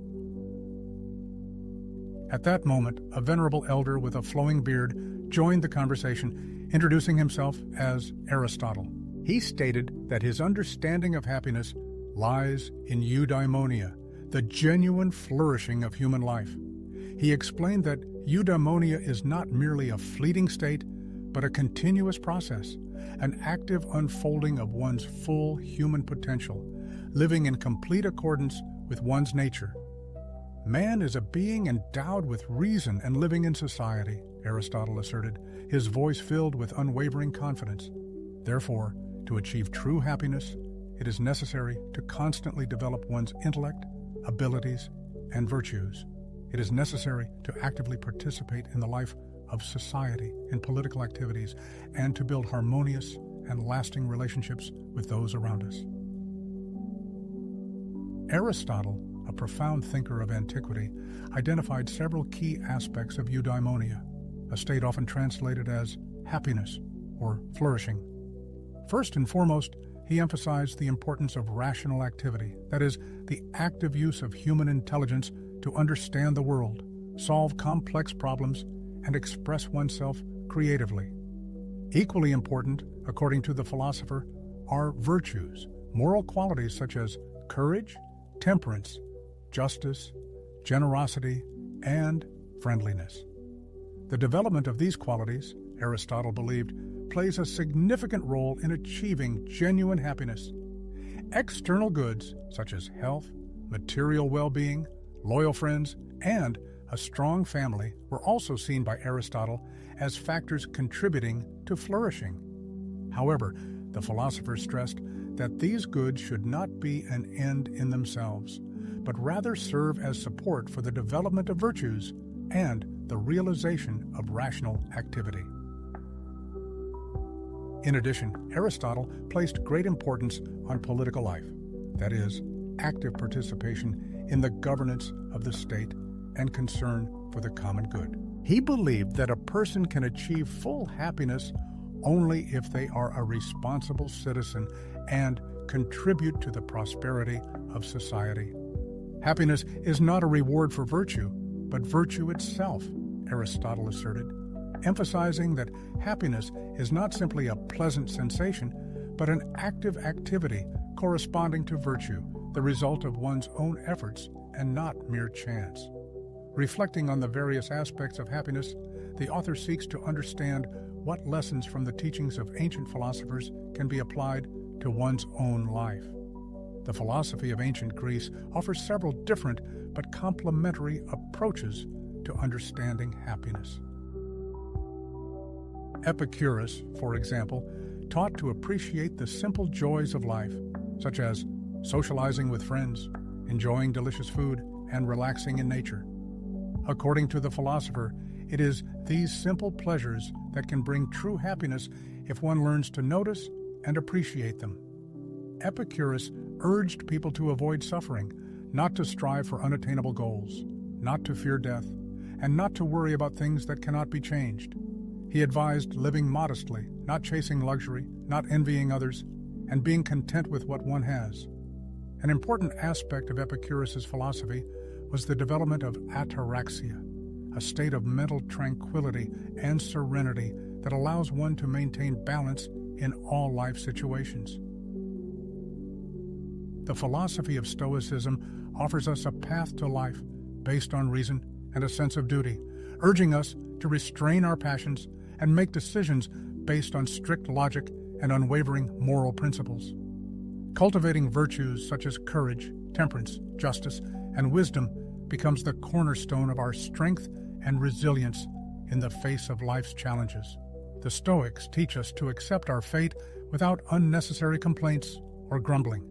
Speaker 1: At that moment, a venerable elder with a flowing beard joined the conversation, introducing himself as Aristotle. He stated that his understanding of happiness lies in eudaimonia, the genuine flourishing of human life. He explained that eudaimonia is not merely a fleeting state, but a continuous process, an active unfolding of one's full human potential, living in complete accordance with one's nature. Man is a being endowed with reason and living in society, Aristotle asserted, his voice filled with unwavering confidence. Therefore, to achieve true happiness, it is necessary to constantly develop one's intellect, abilities, and virtues. It is necessary to actively participate in the life of society in political activities and to build harmonious and lasting relationships with those around us. Aristotle, a profound thinker of antiquity, identified several key aspects of eudaimonia, a state often translated as happiness or flourishing. First and foremost, he emphasized the importance of rational activity, that is, the active use of human intelligence to understand the world, solve complex problems, and express oneself creatively. Equally important, according to the philosopher, are virtues, moral qualities such as courage, temperance, justice, generosity, and friendliness. The development of these qualities, Aristotle believed, plays a significant role in achieving genuine happiness. External goods, such as health, material well-being, loyal friends, and a strong family were also seen by Aristotle as factors contributing to flourishing. However, the philosopher stressed that these goods should not be an end in themselves, but rather serve as support for the development of virtues and the realization of rational activity. In addition, Aristotle placed great importance on political life, that is, active participation in the governance of the state and concern for the common good. He believed that a person can achieve full happiness only if they are a responsible citizen and contribute to the prosperity of society. Happiness is not a reward for virtue, but virtue itself, Aristotle asserted, emphasizing that happiness is not simply a pleasant sensation, but an active activity corresponding to virtue, the result of one's own efforts and not mere chance. Reflecting on the various aspects of happiness, the author seeks to understand what lessons from the teachings of ancient philosophers can be applied to one's own life. The philosophy of ancient Greece offers several different but complementary approaches to understanding happiness. Epicurus, for example, taught to appreciate the simple joys of life, such as socializing with friends, enjoying delicious food, and relaxing in nature. According to the philosopher, it is these simple pleasures that can bring true happiness if one learns to notice and appreciate them. Epicurus urged people to avoid suffering, not to strive for unattainable goals, not to fear death, and not to worry about things that cannot be changed. He advised living modestly, not chasing luxury, not envying others, and being content with what one has. An important aspect of Epicurus's philosophy was the development of ataraxia, a state of mental tranquility and serenity that allows one to maintain balance in all life situations. The philosophy of Stoicism offers us a path to life based on reason and a sense of duty, urging us to restrain our passions and make decisions based on strict logic and unwavering moral principles. Cultivating virtues such as courage, temperance, justice, and wisdom becomes the cornerstone of our strength and resilience in the face of life's challenges. The Stoics teach us to accept our fate without unnecessary complaints or grumbling,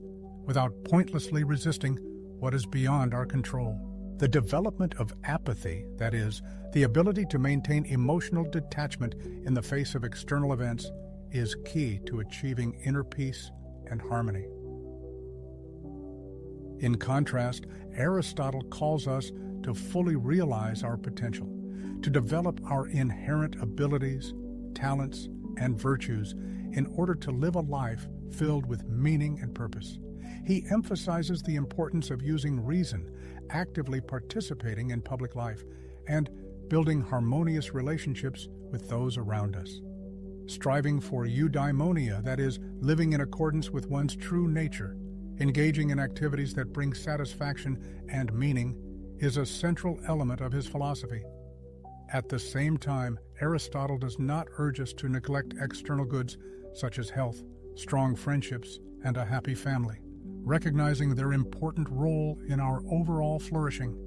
Speaker 1: without pointlessly resisting what is beyond our control. The development of apathy, that is, the ability to maintain emotional detachment in the face of external events, is key to achieving inner peace and harmony. In contrast, Aristotle calls us to fully realize our potential, to develop our inherent abilities, talents, and virtues in order to live a life filled with meaning and purpose. He emphasizes the importance of using reason, actively participating in public life, and building harmonious relationships with those around us. Striving for eudaimonia, that is, living in accordance with one's true nature, engaging in activities that bring satisfaction and meaning, is a central element of his philosophy. At the same time, Aristotle does not urge us to neglect external goods such as health, strong friendships, and a happy family, recognizing their important role in our overall flourishing.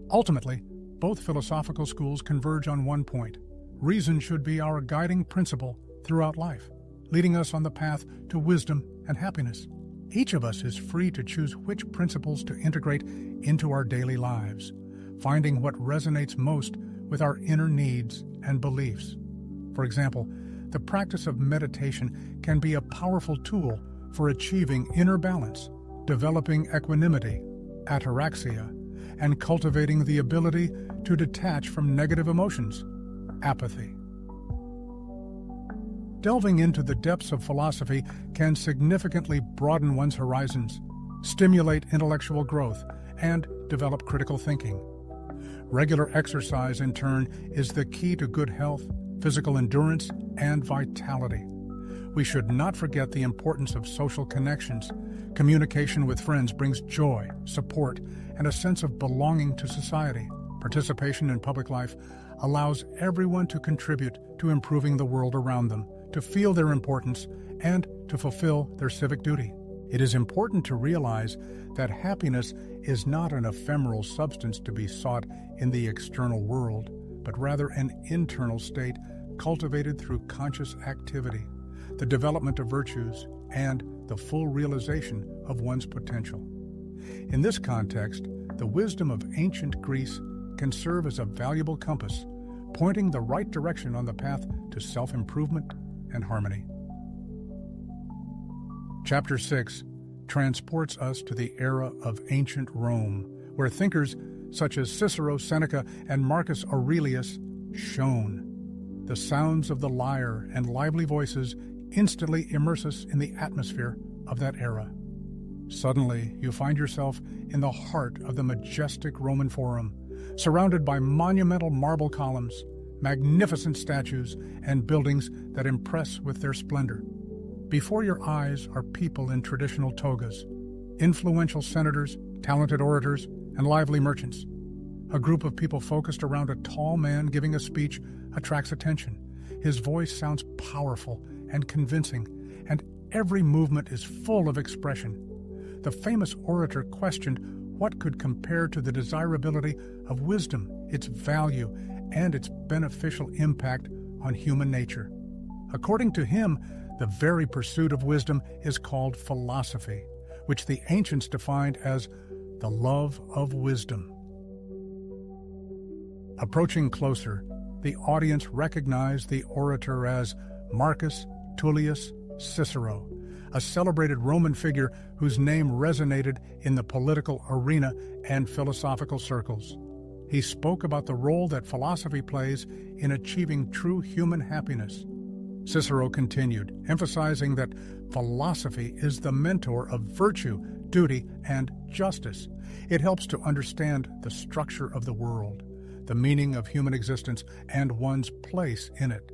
Speaker 1: Ultimately, both philosophical schools converge on one point: reason should be our guiding principle throughout life, leading us on the path to wisdom and happiness. Each of us is free to choose which principles to integrate into our daily lives, finding what resonates most with our inner needs and beliefs. For example, the practice of meditation can be a powerful tool for achieving inner balance, developing equanimity, ataraxia, and cultivating the ability to detach from negative emotions, apathy. Delving into the depths of philosophy can significantly broaden one's horizons, stimulate intellectual growth, and develop critical thinking. Regular exercise, in turn, is the key to good health, physical endurance, and vitality. We should not forget the importance of social connections. Communication with friends brings joy, support, and a sense of belonging to society. Participation in public life allows everyone to contribute to improving the world around them, to feel their importance, and to fulfill their civic duty. It is important to realize that happiness is not an ephemeral substance to be sought in the external world, but rather an internal state cultivated through conscious activity, the development of virtues, and the full realization of one's potential. In this context, the wisdom of ancient Greece can serve as a valuable compass, pointing the right direction on the path to self-improvement and harmony. Chapter 6 transports us to the era of ancient Rome, where thinkers such as Cicero, Seneca, and Marcus Aurelius shone. The sounds of the lyre and lively voices instantly immerse us in the atmosphere of that era. Suddenly, you find yourself in the heart of the majestic Roman Forum, surrounded by monumental marble columns, magnificent statues, and buildings that impress with their splendor. Before your eyes are people in traditional togas, influential senators, talented orators, and lively merchants. A group of people focused around a tall man giving a speech attracts attention. His voice sounds powerful and convincing, and every movement is full of expression. The famous orator questioned what could compare to the desirability of wisdom, its value, and its beneficial impact on human nature. According to him, the very pursuit of wisdom is called philosophy, which the ancients defined as the love of wisdom. Approaching closer, the audience recognized the orator as Marcus Tullius Cicero, a celebrated Roman figure whose name resonated in the political arena and philosophical circles. He spoke about the role that philosophy plays in achieving true human happiness. Cicero continued, emphasizing that philosophy is the mentor of virtue, duty, and justice. It helps to understand the structure of the world, the meaning of human existence, and one's place in it.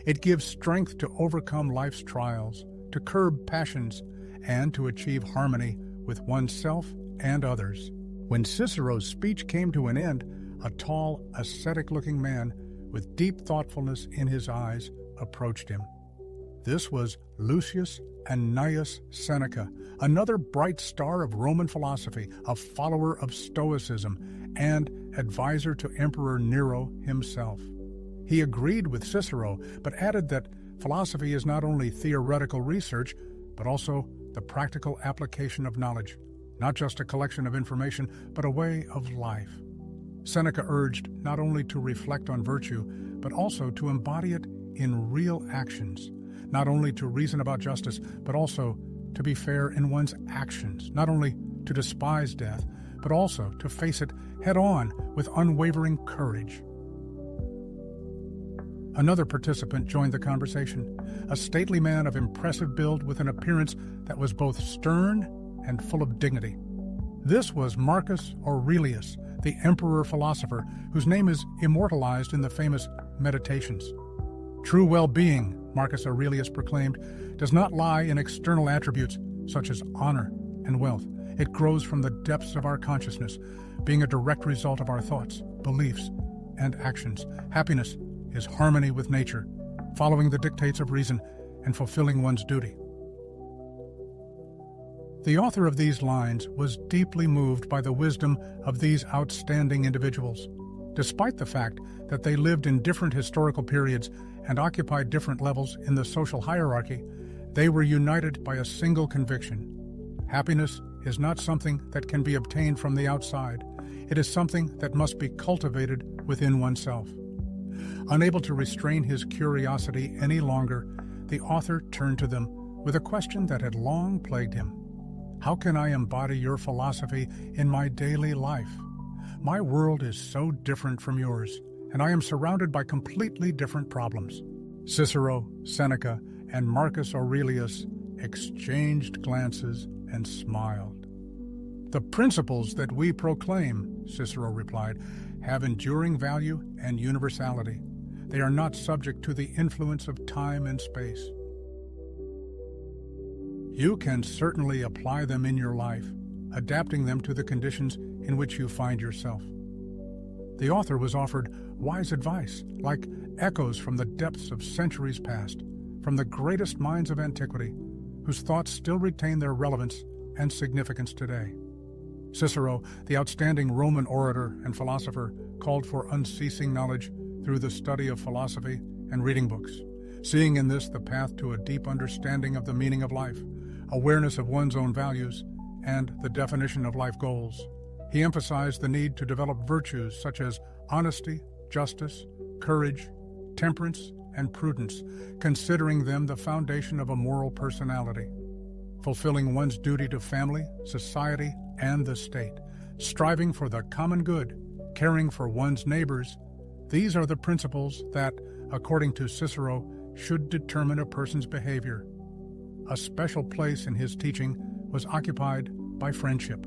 Speaker 1: It gives strength to overcome life's trials, to curb passions, and to achieve harmony with oneself and others. When Cicero's speech came to an end, a tall, ascetic-looking man with deep thoughtfulness in his eyes approached him. This was Lucius Annaeus Seneca, another bright star of Roman philosophy, a follower of Stoicism, and advisor to Emperor Nero himself. He agreed with Cicero, but added that philosophy is not only theoretical research, but also the practical application of knowledge, not just a collection of information, but a way of life. Seneca urged not only to reflect on virtue, but also to embody it in real actions, not only to reason about justice, but also to be fair in one's actions, not only to despise death, but also to face it head-on with unwavering courage. Another participant joined the conversation, a stately man of impressive build with an appearance that was both stern and full of dignity. This was Marcus Aurelius, the emperor-philosopher, whose name is immortalized in the famous Meditations. True well-being, Marcus Aurelius proclaimed, does not lie in external attributes such as honor and wealth. It grows from the depths of our consciousness, being a direct result of our thoughts, beliefs, and actions. Happiness is harmony with nature, following the dictates of reason and fulfilling one's duty. The author of these lines was deeply moved by the wisdom of these outstanding individuals. Despite the fact that they lived in different historical periods and occupied different levels in the social hierarchy, they were united by a single conviction. Happiness is not something that can be obtained from the outside. It is something that must be cultivated within oneself. Unable to restrain his curiosity any longer, the author turned to them with a question that had long plagued him. How can I embody your philosophy in my daily life? My world is so different from yours, and I am surrounded by completely different problems. Cicero, Seneca, and Marcus Aurelius exchanged glances and smiled. The principles that we proclaim, Cicero replied, have enduring value and universality. They are not subject to the influence of time and space. You can certainly apply them in your life, adapting them to the conditions in which you find yourself. The author was offered wise advice, like echoes from the depths of centuries past, from the greatest minds of antiquity, whose thoughts still retain their relevance and significance today. Cicero, the outstanding Roman orator and philosopher, called for unceasing knowledge through the study of philosophy and reading books, seeing in this the path to a deep understanding of the meaning of life, awareness of one's own values, and the definition of life goals. He emphasized the need to develop virtues such as honesty, justice, courage, temperance, and prudence, considering them the foundation of a moral personality. Fulfilling one's duty to family, society, and the state, striving for the common good, caring for one's neighbors, these are the principles that, according to Cicero, should determine a person's behavior. A special place in his teaching was occupied by friendship,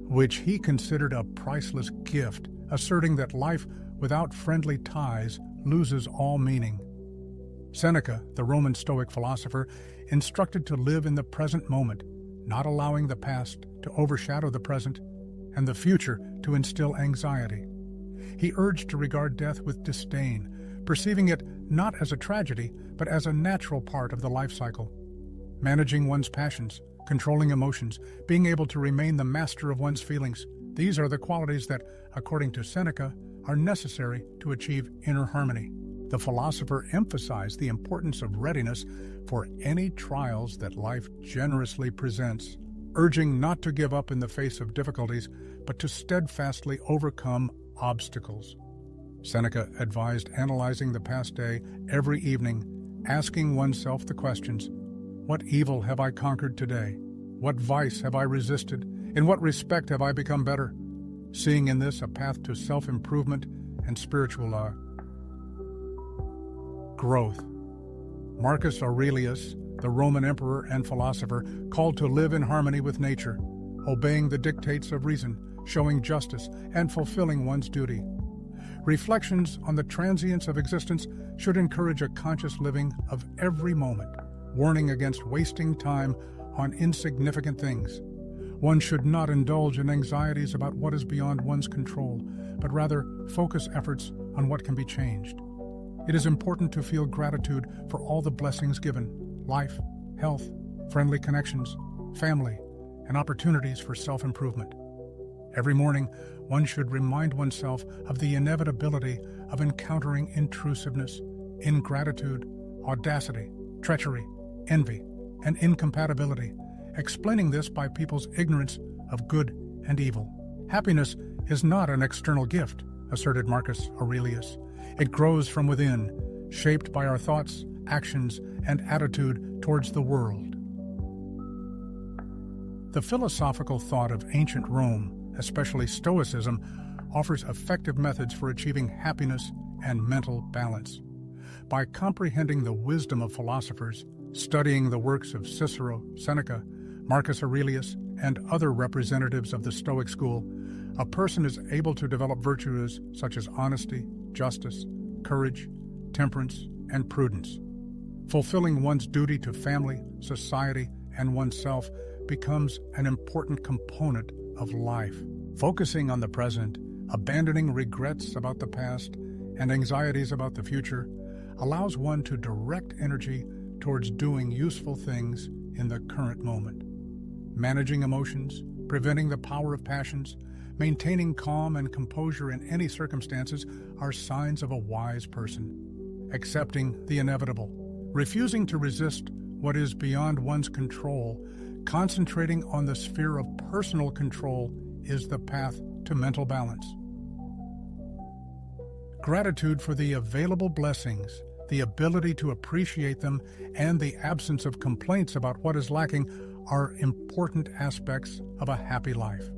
Speaker 1: which he considered a priceless gift, asserting that life without friendly ties loses all meaning. Seneca, the Roman Stoic philosopher, instructed to live in the present moment, not allowing the past to overshadow the present and the future to instill anxiety. He urged to regard death with disdain, perceiving it not as a tragedy, but as a natural part of the life cycle. Managing one's passions, controlling emotions, being able to remain the master of one's feelings, these are the qualities that, according to Seneca, are necessary to achieve inner harmony. The philosopher emphasized the importance of readiness for any trials that life generously presents, urging not to give up in the face of difficulties, but to steadfastly overcome obstacles. Seneca advised analyzing the past day every evening, asking oneself the questions: what evil have I conquered today? What vice have I resisted? In what respect have I become better? Seeing in this a path to self-improvement and spiritual growth. Marcus Aurelius, the Roman emperor and philosopher, called to live in harmony with nature, obeying the dictates of reason, showing justice, and fulfilling one's duty. Reflections on the transience of existence should encourage a conscious living of every moment, warning against wasting time on insignificant things. One should not indulge in anxieties about what is beyond one's control, but rather focus efforts on what can be changed. It is important to feel gratitude for all the blessings given: life, health, friendly connections, family, and opportunities for self-improvement. Every morning, one should remind oneself of the inevitability of encountering intrusiveness, ingratitude, audacity, treachery, envy, and incompatibility, explaining this by people's ignorance of good and evil. Happiness is not an external gift, asserted Marcus Aurelius. It grows from within, shaped by our thoughts, actions, and attitude towards the world. The philosophical thought of ancient Rome, especially Stoicism, offers effective methods for achieving happiness and mental balance. By comprehending the wisdom of philosophers, studying the works of Cicero, Seneca, Marcus Aurelius, and other representatives of the Stoic school, a person is able to develop virtues such as honesty, justice, courage, temperance, and prudence. Fulfilling one's duty to family, society, and oneself becomes an important component of life. Focusing on the present, abandoning regrets about the past, and anxieties about the future allows one to direct energy towards doing useful things in the current moment. Managing emotions, preventing the power of passions, maintaining calm and composure in any circumstances are signs of a wise person. Accepting the inevitable, refusing to resist what is beyond one's control, concentrating on the sphere of personal control is the path to mental balance. Gratitude for the available blessings, the ability to appreciate them, and the absence of complaints about what is lacking are important aspects of a happy life.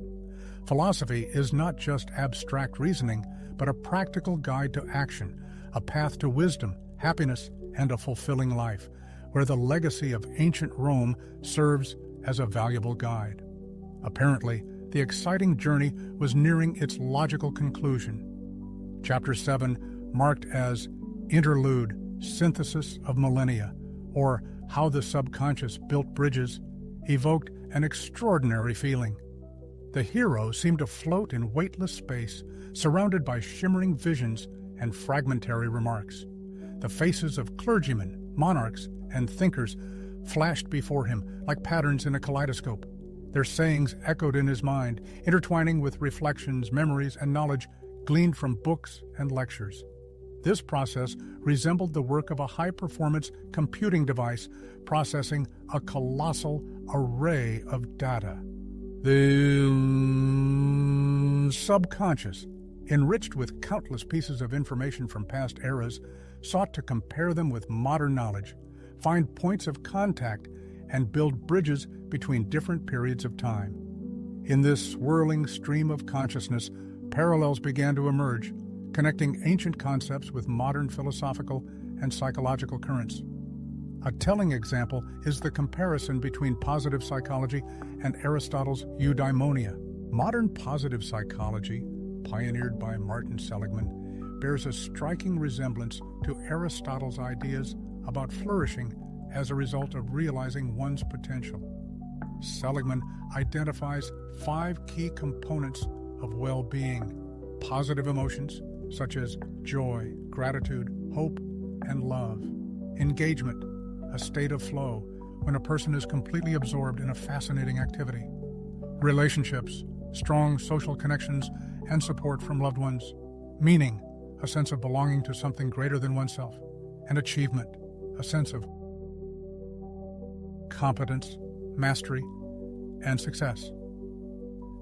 Speaker 1: Philosophy is not just abstract reasoning, but a practical guide to action, a path to wisdom, happiness, and a fulfilling life, where the legacy of ancient Rome serves as a valuable guide. Apparently, the exciting journey was nearing its logical conclusion. Chapter 7, marked as Interlude, Synthesis of Millennia, or How the Subconscious Built Bridges, evoked an extraordinary feeling. The hero seemed to float in weightless space, surrounded by shimmering visions and fragmentary remarks. The faces of clergymen, monarchs, and thinkers flashed before him like patterns in a kaleidoscope. Their sayings echoed in his mind, intertwining with reflections, memories, and knowledge gleaned from books and lectures. This process resembled the work of a high-performance computing device processing a colossal array of data. The subconscious, enriched with countless pieces of information from past eras, sought to compare them with modern knowledge, find points of contact, and build bridges between different periods of time. In this swirling stream of consciousness, parallels began to emerge, connecting ancient concepts with modern philosophical and psychological currents. A telling example is the comparison between positive psychology and Aristotle's eudaimonia. Modern positive psychology, pioneered by Martin Seligman, bears a striking resemblance to Aristotle's ideas about flourishing as a result of realizing one's potential. Seligman identifies 5 key components of well-being: positive emotions, such as joy, gratitude, hope, and love; engagement, a state of flow when a person is completely absorbed in a fascinating activity; relationships, strong social connections and support from loved ones; meaning, a sense of belonging to something greater than oneself; and achievement, a sense of competence, mastery, and success.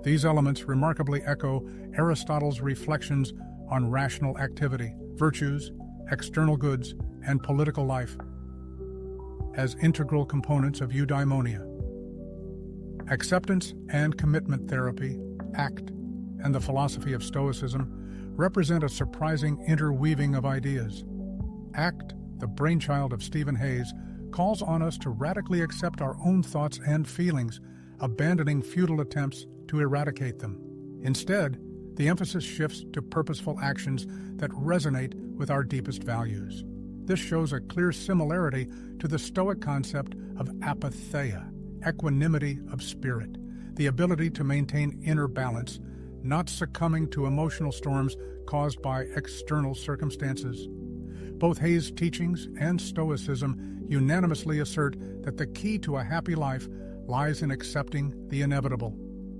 Speaker 1: These elements remarkably echo Aristotle's reflections on rational activity, virtues, external goods, and political life as integral components of eudaimonia. Acceptance and commitment therapy, ACT, and the philosophy of Stoicism represent a surprising interweaving of ideas. ACT, the brainchild of Stephen Hayes, calls on us to radically accept our own thoughts and feelings, abandoning futile attempts to eradicate them. Instead, the emphasis shifts to purposeful actions that resonate with our deepest values. This shows a clear similarity to the Stoic concept of apatheia, equanimity of spirit, the ability to maintain inner balance, not succumbing to emotional storms caused by external circumstances. Both Hayes' teachings and Stoicism unanimously assert that the key to a happy life lies in accepting the inevitable,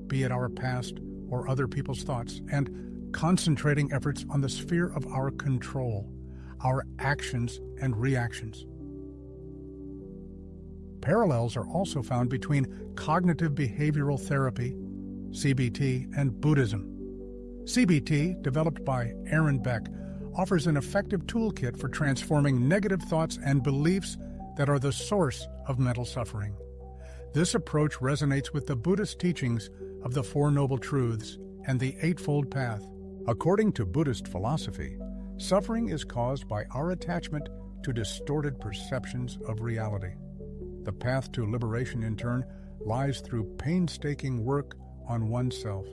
Speaker 1: be it our past or other people's thoughts, and concentrating efforts on the sphere of our control, our actions and reactions. Parallels are also found between cognitive behavioral therapy, CBT, and Buddhism. CBT, developed by Aaron Beck, offers an effective toolkit for transforming negative thoughts and beliefs that are the source of mental suffering. This approach resonates with the Buddhist teachings of the Four Noble Truths and the Eightfold Path. According to Buddhist philosophy, suffering is caused by our attachment to distorted perceptions of reality. The path to liberation, in turn, lies through painstaking work on oneself,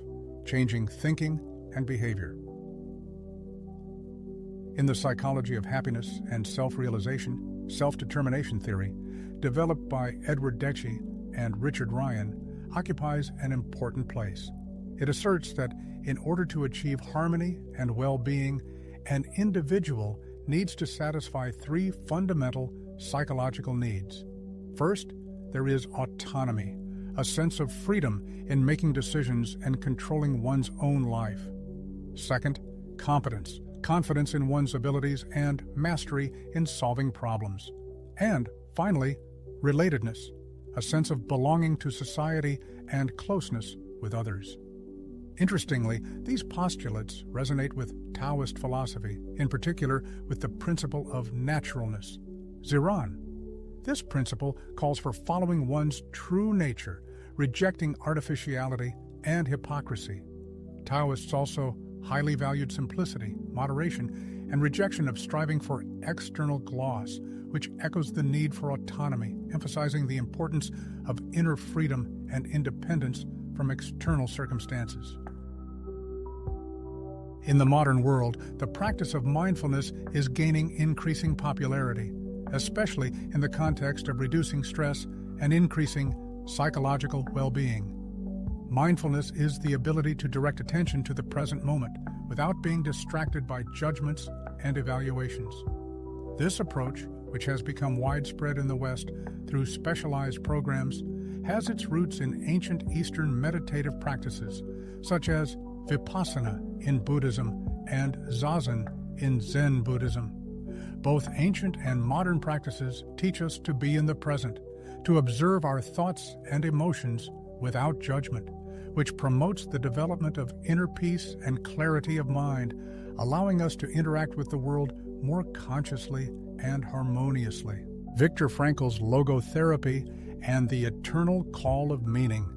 Speaker 1: changing thinking and behavior. In the psychology of happiness and self-realization, self-determination theory, developed by Edward Deci and Richard Ryan, occupies an important place. It asserts that in order to achieve harmony and well-being, an individual needs to satisfy 3 fundamental psychological needs. First, there is autonomy, a sense of freedom in making decisions and controlling one's own life. Second, competence, confidence in one's abilities and mastery in solving problems. And finally, relatedness, a sense of belonging to society and closeness with others. Interestingly, these postulates resonate with Taoist philosophy, in particular with the principle of naturalness, Ziran. This principle calls for following one's true nature, rejecting artificiality and hypocrisy. Taoists also highly valued simplicity, moderation, and rejection of striving for external gloss, which echoes the need for autonomy, emphasizing the importance of inner freedom and independence from external circumstances. In the modern world, the practice of mindfulness is gaining increasing popularity, especially in the context of reducing stress and increasing psychological well-being. Mindfulness is the ability to direct attention to the present moment without being distracted by judgments and evaluations. This approach which has become widespread in the West through specialized programs, has its roots in ancient Eastern meditative practices, such as Vipassana in Buddhism and Zazen in Zen Buddhism. Both ancient and modern practices teach us to be in the present, to observe our thoughts and emotions without judgment, which promotes the development of inner peace and clarity of mind, allowing us to interact with the world more consciously and harmoniously. Viktor Frankl's logotherapy and the eternal call of meaning.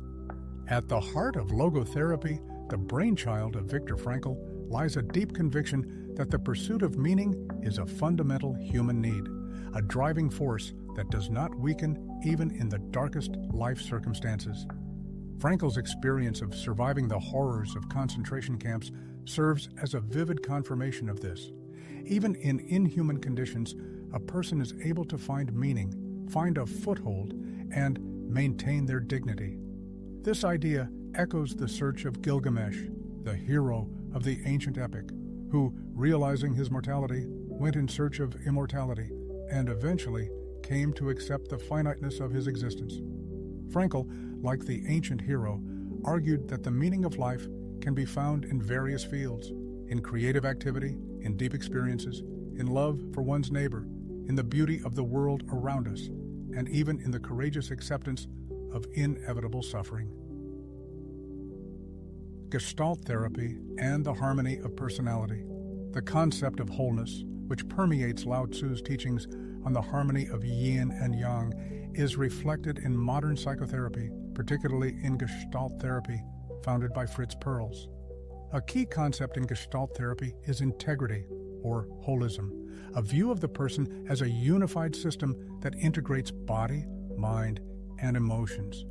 Speaker 1: At the heart of logotherapy, the brainchild of Viktor Frankl, lies a deep conviction that the pursuit of meaning is a fundamental human need, a driving force that does not weaken even in the darkest life circumstances. Frankl's experience of surviving the horrors of concentration camps serves as a vivid confirmation of this. Even in inhuman conditions, a person is able to find meaning, find a foothold, and maintain their dignity. This idea echoes the search of Gilgamesh, the hero of the ancient epic, who, realizing his mortality, went in search of immortality, and eventually came to accept the finiteness of his existence. Frankl, like the ancient hero, argued that the meaning of life can be found in various fields, in creative activity, in deep experiences, in love for one's neighbor, in the beauty of the world around us, and even in the courageous acceptance of inevitable suffering. Gestalt therapy and the harmony of personality. The concept of wholeness, which permeates Lao Tzu's teachings on the harmony of yin and yang, is reflected in modern psychotherapy, particularly in Gestalt therapy, founded by Fritz Perls. A key concept in Gestalt therapy is integrity, or holism, a view of the person as a unified system that integrates body, mind, and emotions.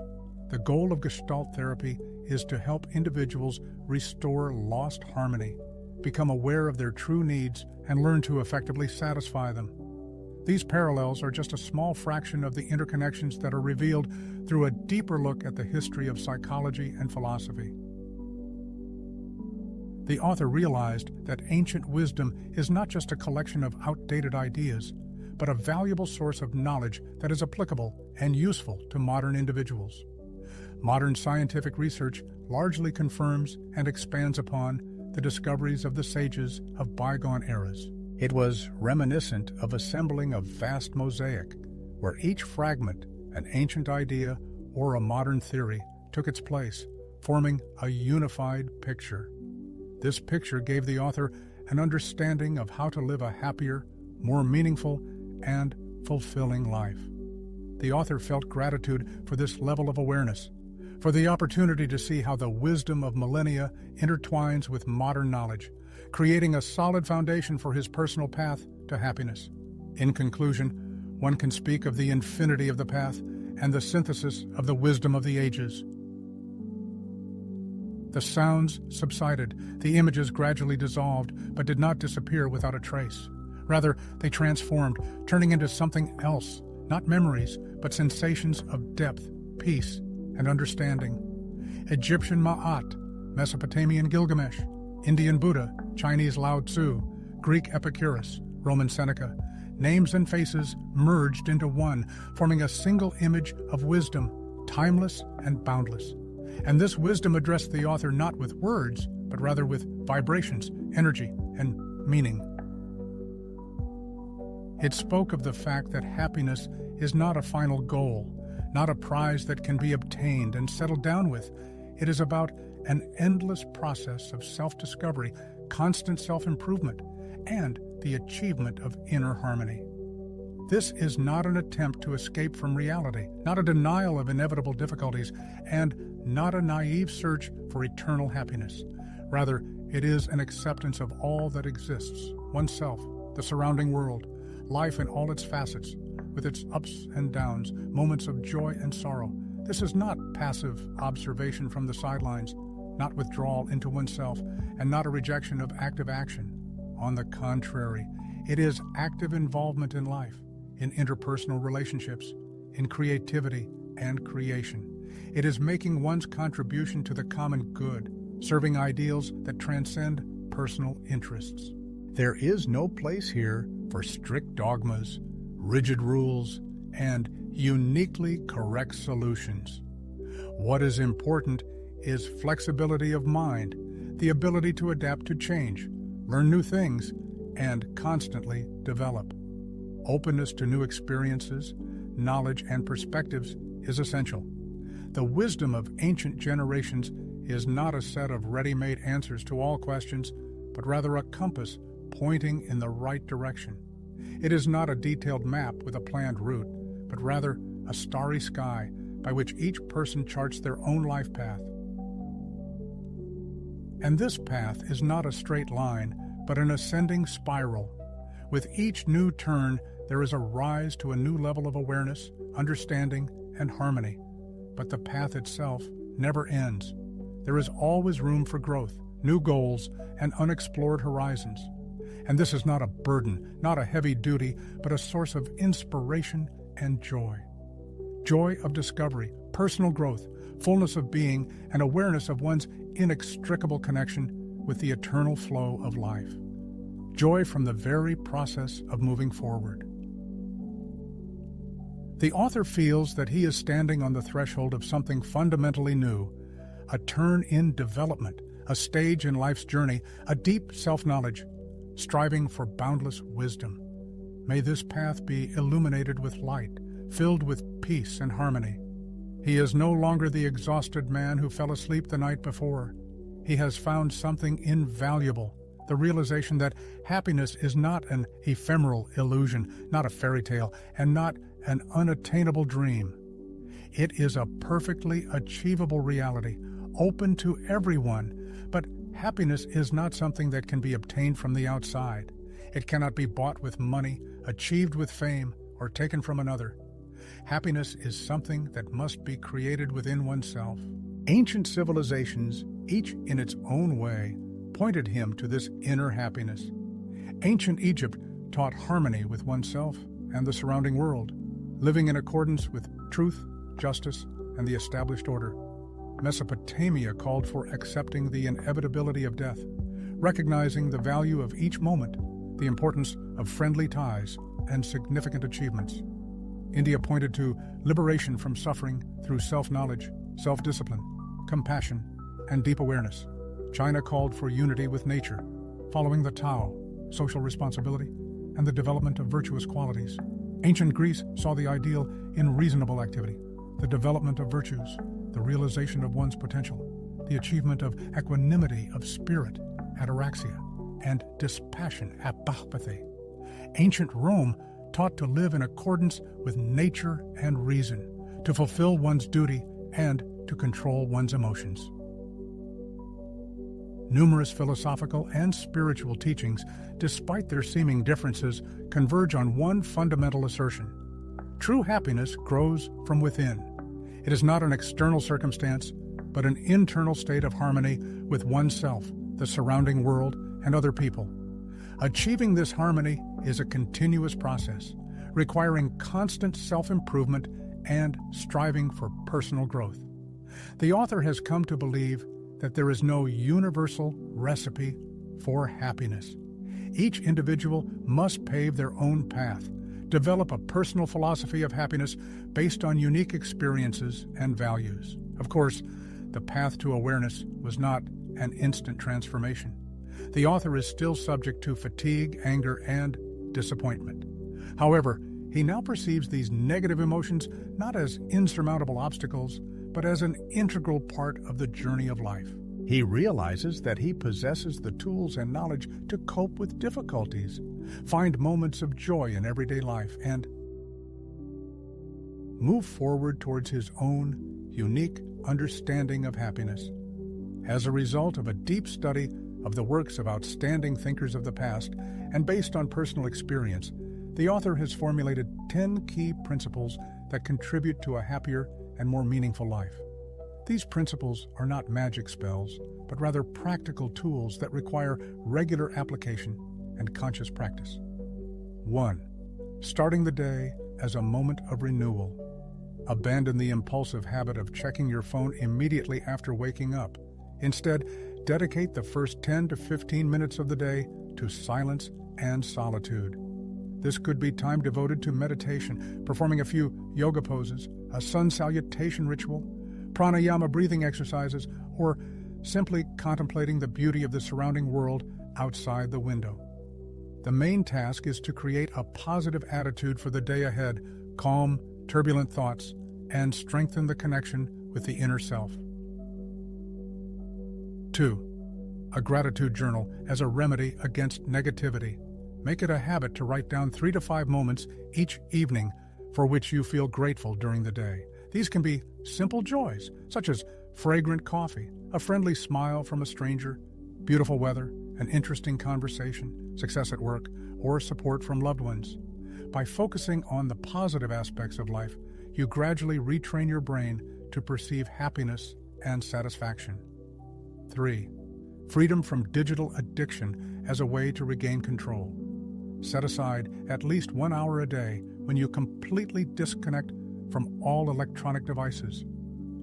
Speaker 1: The goal of Gestalt therapy is to help individuals restore lost harmony, become aware of their true needs, and learn to effectively satisfy them. These parallels are just a small fraction of the interconnections that are revealed through a deeper look at the history of psychology and philosophy. The author realized that ancient wisdom is not just a collection of outdated ideas, but a valuable source of knowledge that is applicable and useful to modern individuals. Modern scientific research largely confirms and expands upon the discoveries of the sages of bygone eras. It was reminiscent of assembling a vast mosaic, where each fragment, an ancient idea or a modern theory, took its place, forming a unified picture. This picture gave the author an understanding of how to live a happier, more meaningful, and fulfilling life. The author felt gratitude for this level of awareness, for the opportunity to see how the wisdom of millennia intertwines with modern knowledge, creating a solid foundation for his personal path to happiness. In conclusion, one can speak of the infinity of the path and the synthesis of the wisdom of the ages. The sounds subsided, the images gradually dissolved, but did not disappear without a trace. Rather, they transformed, turning into something else, not memories, but sensations of depth, peace, and understanding. Egyptian Ma'at, Mesopotamian Gilgamesh, Indian Buddha, Chinese Lao Tzu, Greek Epicurus, Roman Seneca, names and faces merged into one, forming a single image of wisdom, timeless and boundless. And this wisdom addressed the author not with words, but rather with vibrations, energy, and meaning. It spoke of the fact that happiness is not a final goal, not a prize that can be obtained and settled down with. It is about an endless process of self-discovery, constant self-improvement, and the achievement of inner harmony. This is not an attempt to escape from reality, not a denial of inevitable difficulties, and not a naive search for eternal happiness. Rather, it is an acceptance of all that exists, oneself, the surrounding world, life in all its facets, with its ups and downs, moments of joy and sorrow. This is not passive observation from the sidelines, not withdrawal into oneself, and not a rejection of active action. On the contrary, it is active involvement in life, in interpersonal relationships, in creativity and creation. It is making one's contribution to the common good, serving ideals that transcend personal interests. There is no place here for strict dogmas, rigid rules, and uniquely correct solutions. What is important is flexibility of mind, the ability to adapt to change, learn new things, and constantly develop. Openness to new experiences, knowledge, and perspectives is essential. The wisdom of ancient generations is not a set of ready-made answers to all questions, but rather a compass pointing in the right direction. It is not a detailed map with a planned route, but rather a starry sky by which each person charts their own life path. And this path is not a straight line, but an ascending spiral. With each new turn, there is a rise to a new level of awareness, understanding, and harmony. But the path itself never ends. There is always room for growth, new goals, and unexplored horizons. And this is not a burden, not a heavy duty, but a source of inspiration and joy. Joy of discovery, personal growth, fullness of being, and awareness of one's inextricable connection with the eternal flow of life. Joy from the very process of moving forward. The author feels that he is standing on the threshold of something fundamentally new, a turn in development, a stage in life's journey, a deep self-knowledge, striving for boundless wisdom. May this path be illuminated with light, filled with peace and harmony. He is no longer the exhausted man who fell asleep the night before. He has found something invaluable, the realization that happiness is not an ephemeral illusion, not a fairy tale, and not an unattainable dream. It is a perfectly achievable reality, open to everyone, but happiness is not something that can be obtained from the outside. It cannot be bought with money, achieved with fame, or taken from another. Happiness is something that must be created within oneself. Ancient civilizations, each in its own way, pointed him to this inner happiness. Ancient Egypt taught harmony with oneself and the surrounding world, living in accordance with truth, justice, and the established order. Mesopotamia called for accepting the inevitability of death, recognizing the value of each moment, the importance of friendly ties, and significant achievements. India pointed to liberation from suffering through self-knowledge, self-discipline, compassion, and deep awareness. China called for unity with nature, following the Tao, social responsibility, and the development of virtuous qualities. Ancient Greece saw the ideal in reasonable activity, the development of virtues, the realization of one's potential, the achievement of equanimity of spirit, ataraxia, and dispassion, apathy. Ancient Rome taught to live in accordance with nature and reason, to fulfill one's duty, and to control one's emotions. Numerous philosophical and spiritual teachings, despite their seeming differences, converge on one fundamental assertion. True happiness grows from within. It is not an external circumstance, but an internal state of harmony with oneself, the surrounding world, and other people. Achieving this harmony is a continuous process, requiring constant self-improvement and striving for personal growth. The author has come to believe that there is no universal recipe for happiness. Each individual must pave their own path, develop a personal philosophy of happiness based on unique experiences and values. Of course, the path to awareness was not an instant transformation. The author is still subject to fatigue, anger, and disappointment. However, he now perceives these negative emotions not as insurmountable obstacles, but as an integral part of the journey of life. He realizes that he possesses the tools and knowledge to cope with difficulties, find moments of joy in everyday life, and move forward towards his own unique understanding of happiness. As a result of a deep study of the works of outstanding thinkers of the past, and based on personal experience, the author has formulated 10 key principles that contribute to a happier and more meaningful life. These principles are not magic spells, but rather practical tools that require regular application and conscious practice. 1. Starting the day as a moment of renewal. Abandon the impulsive habit of checking your phone immediately after waking up. Instead, dedicate the first 10 to 15 minutes of the day to silence and solitude. This could be time devoted to meditation, performing a few yoga poses, a sun salutation ritual, pranayama breathing exercises, or simply contemplating the beauty of the surrounding world outside the window. The main task is to create a positive attitude for the day ahead, calm turbulent thoughts, and strengthen the connection with the inner self. 2. A gratitude journal as a remedy against negativity. Make it a habit to write down 3 to 5 moments each evening for which you feel grateful during the day. These can be simple joys, such as fragrant coffee, a friendly smile from a stranger, beautiful weather, an interesting conversation, success at work, or support from loved ones. By focusing on the positive aspects of life, you gradually retrain your brain to perceive happiness and satisfaction. 3. Freedom from digital addiction as a way to regain control. Set aside at least 1 hour a day when you completely disconnect from all electronic devices.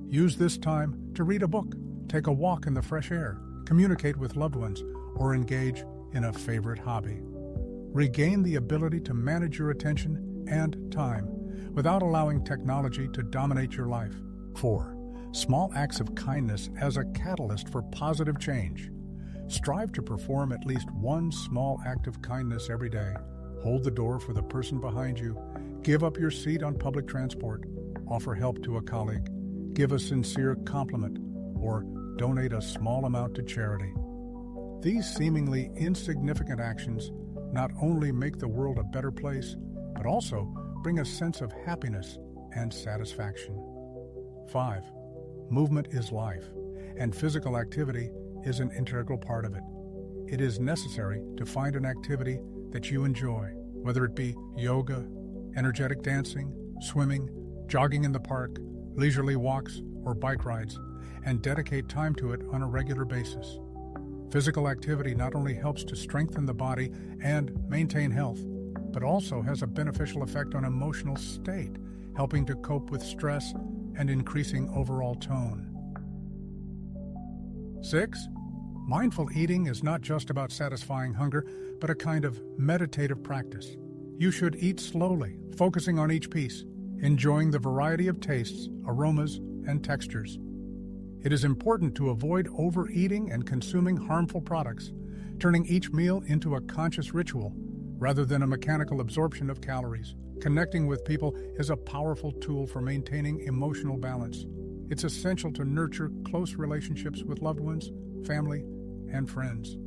Speaker 1: Use this time to read a book, take a walk in the fresh air, communicate with loved ones, or engage in a favorite hobby. Regain the ability to manage your attention and time without allowing technology to dominate your life. 4. Small acts of kindness as a catalyst for positive change. Strive to perform at least one small act of kindness every day. Hold the door for the person behind you. Give up your seat on public transport. Offer help to a colleague. Give a sincere compliment, or donate a small amount to charity. These seemingly insignificant actions not only make the world a better place, but also bring a sense of happiness and satisfaction. 5. Movement is life, and physical activity is an integral part of it. It is necessary to find an activity that you enjoy, whether it be yoga, energetic dancing, swimming, jogging in the park, leisurely walks, or bike rides, and dedicate time to it on a regular basis. Physical activity not only helps to strengthen the body and maintain health, but also has a beneficial effect on emotional state, helping to cope with stress and increasing overall tone. 6. Mindful eating is not just about satisfying hunger, but a kind of meditative practice. You should eat slowly, focusing on each piece, enjoying the variety of tastes, aromas, and textures. It is important to avoid overeating and consuming harmful products, turning each meal into a conscious ritual rather than a mechanical absorption of calories. Connecting with people is a powerful tool for maintaining emotional balance. It's essential to nurture close relationships with loved ones, family, and friends.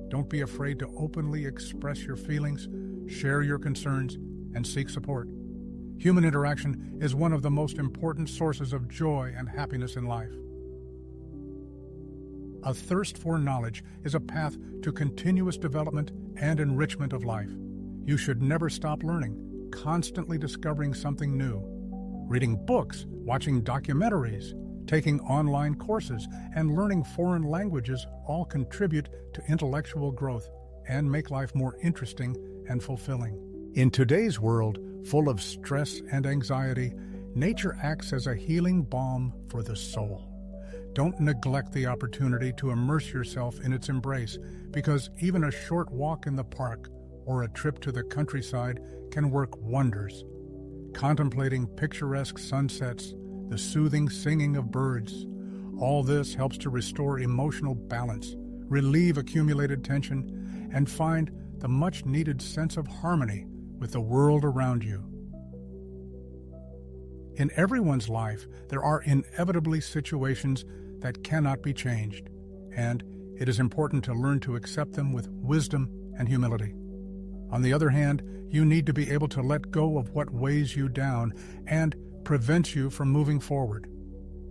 Speaker 1: Don't be afraid to openly express your feelings, share your concerns, and seek support. Human interaction is one of the most important sources of joy and happiness in life. A thirst for knowledge is a path to continuous development and enrichment of life. You should never stop learning, constantly discovering something new. Reading books, watching documentaries, taking online courses, and learning foreign languages all contribute to intellectual growth and make life more interesting and fulfilling. In today's world, full of stress and anxiety, nature acts as a healing balm for the soul. Don't neglect the opportunity to immerse yourself in its embrace, because even a short walk in the park or a trip to the countryside can work wonders. Contemplating picturesque sunsets, the soothing singing of birds, all this helps to restore emotional balance, relieve accumulated tension, and find the much-needed sense of harmony with the world around you. In everyone's life, there are inevitably situations that cannot be changed, and it is important to learn to accept them with wisdom and humility. On the other hand, you need to be able to let go of what weighs you down and prevents you from moving forward.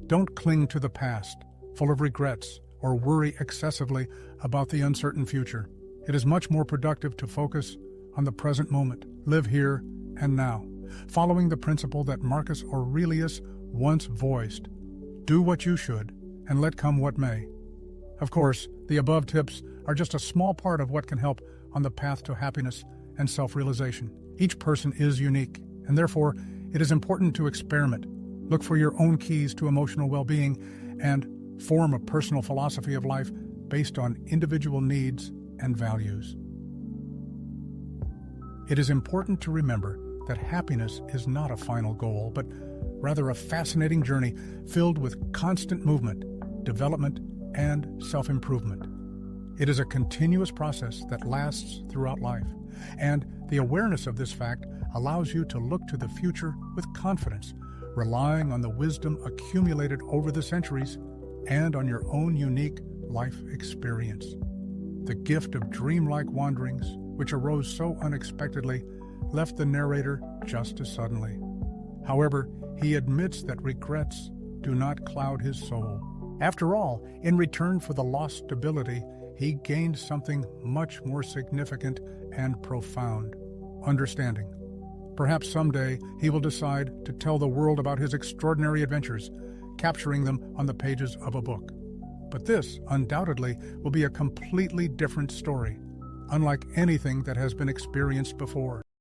Speaker 1: Don't cling to the past, full of regrets, or worry excessively about the uncertain future. It is much more productive to focus on the present moment, live here and now, following the principle that Marcus Aurelius once voiced: do what you should, and let come what may. Of course, the above tips are just a small part of what can help on the path to happiness and self-realization. Each person is unique, and therefore it is important to experiment, look for your own keys to emotional well-being, and form a personal philosophy of life based on individual needs and values. It is important to remember that happiness is not a final goal, but rather a fascinating journey filled with constant movement, development, and self-improvement. It is a continuous process that lasts throughout life, and the awareness of this fact allows you to look to the future with confidence, relying on the wisdom accumulated over the centuries and on your own unique life experience. The gift of dreamlike wanderings, which arose so unexpectedly, left the narrator just as suddenly. However, he admits that regrets do not cloud his soul. After all, in return for the lost stability, he gained something much more significant and profound: understanding. Perhaps someday he will decide to tell the world about his extraordinary adventures, capturing them on the pages of a book. But this, undoubtedly, will be a completely different story, unlike anything that has been experienced before.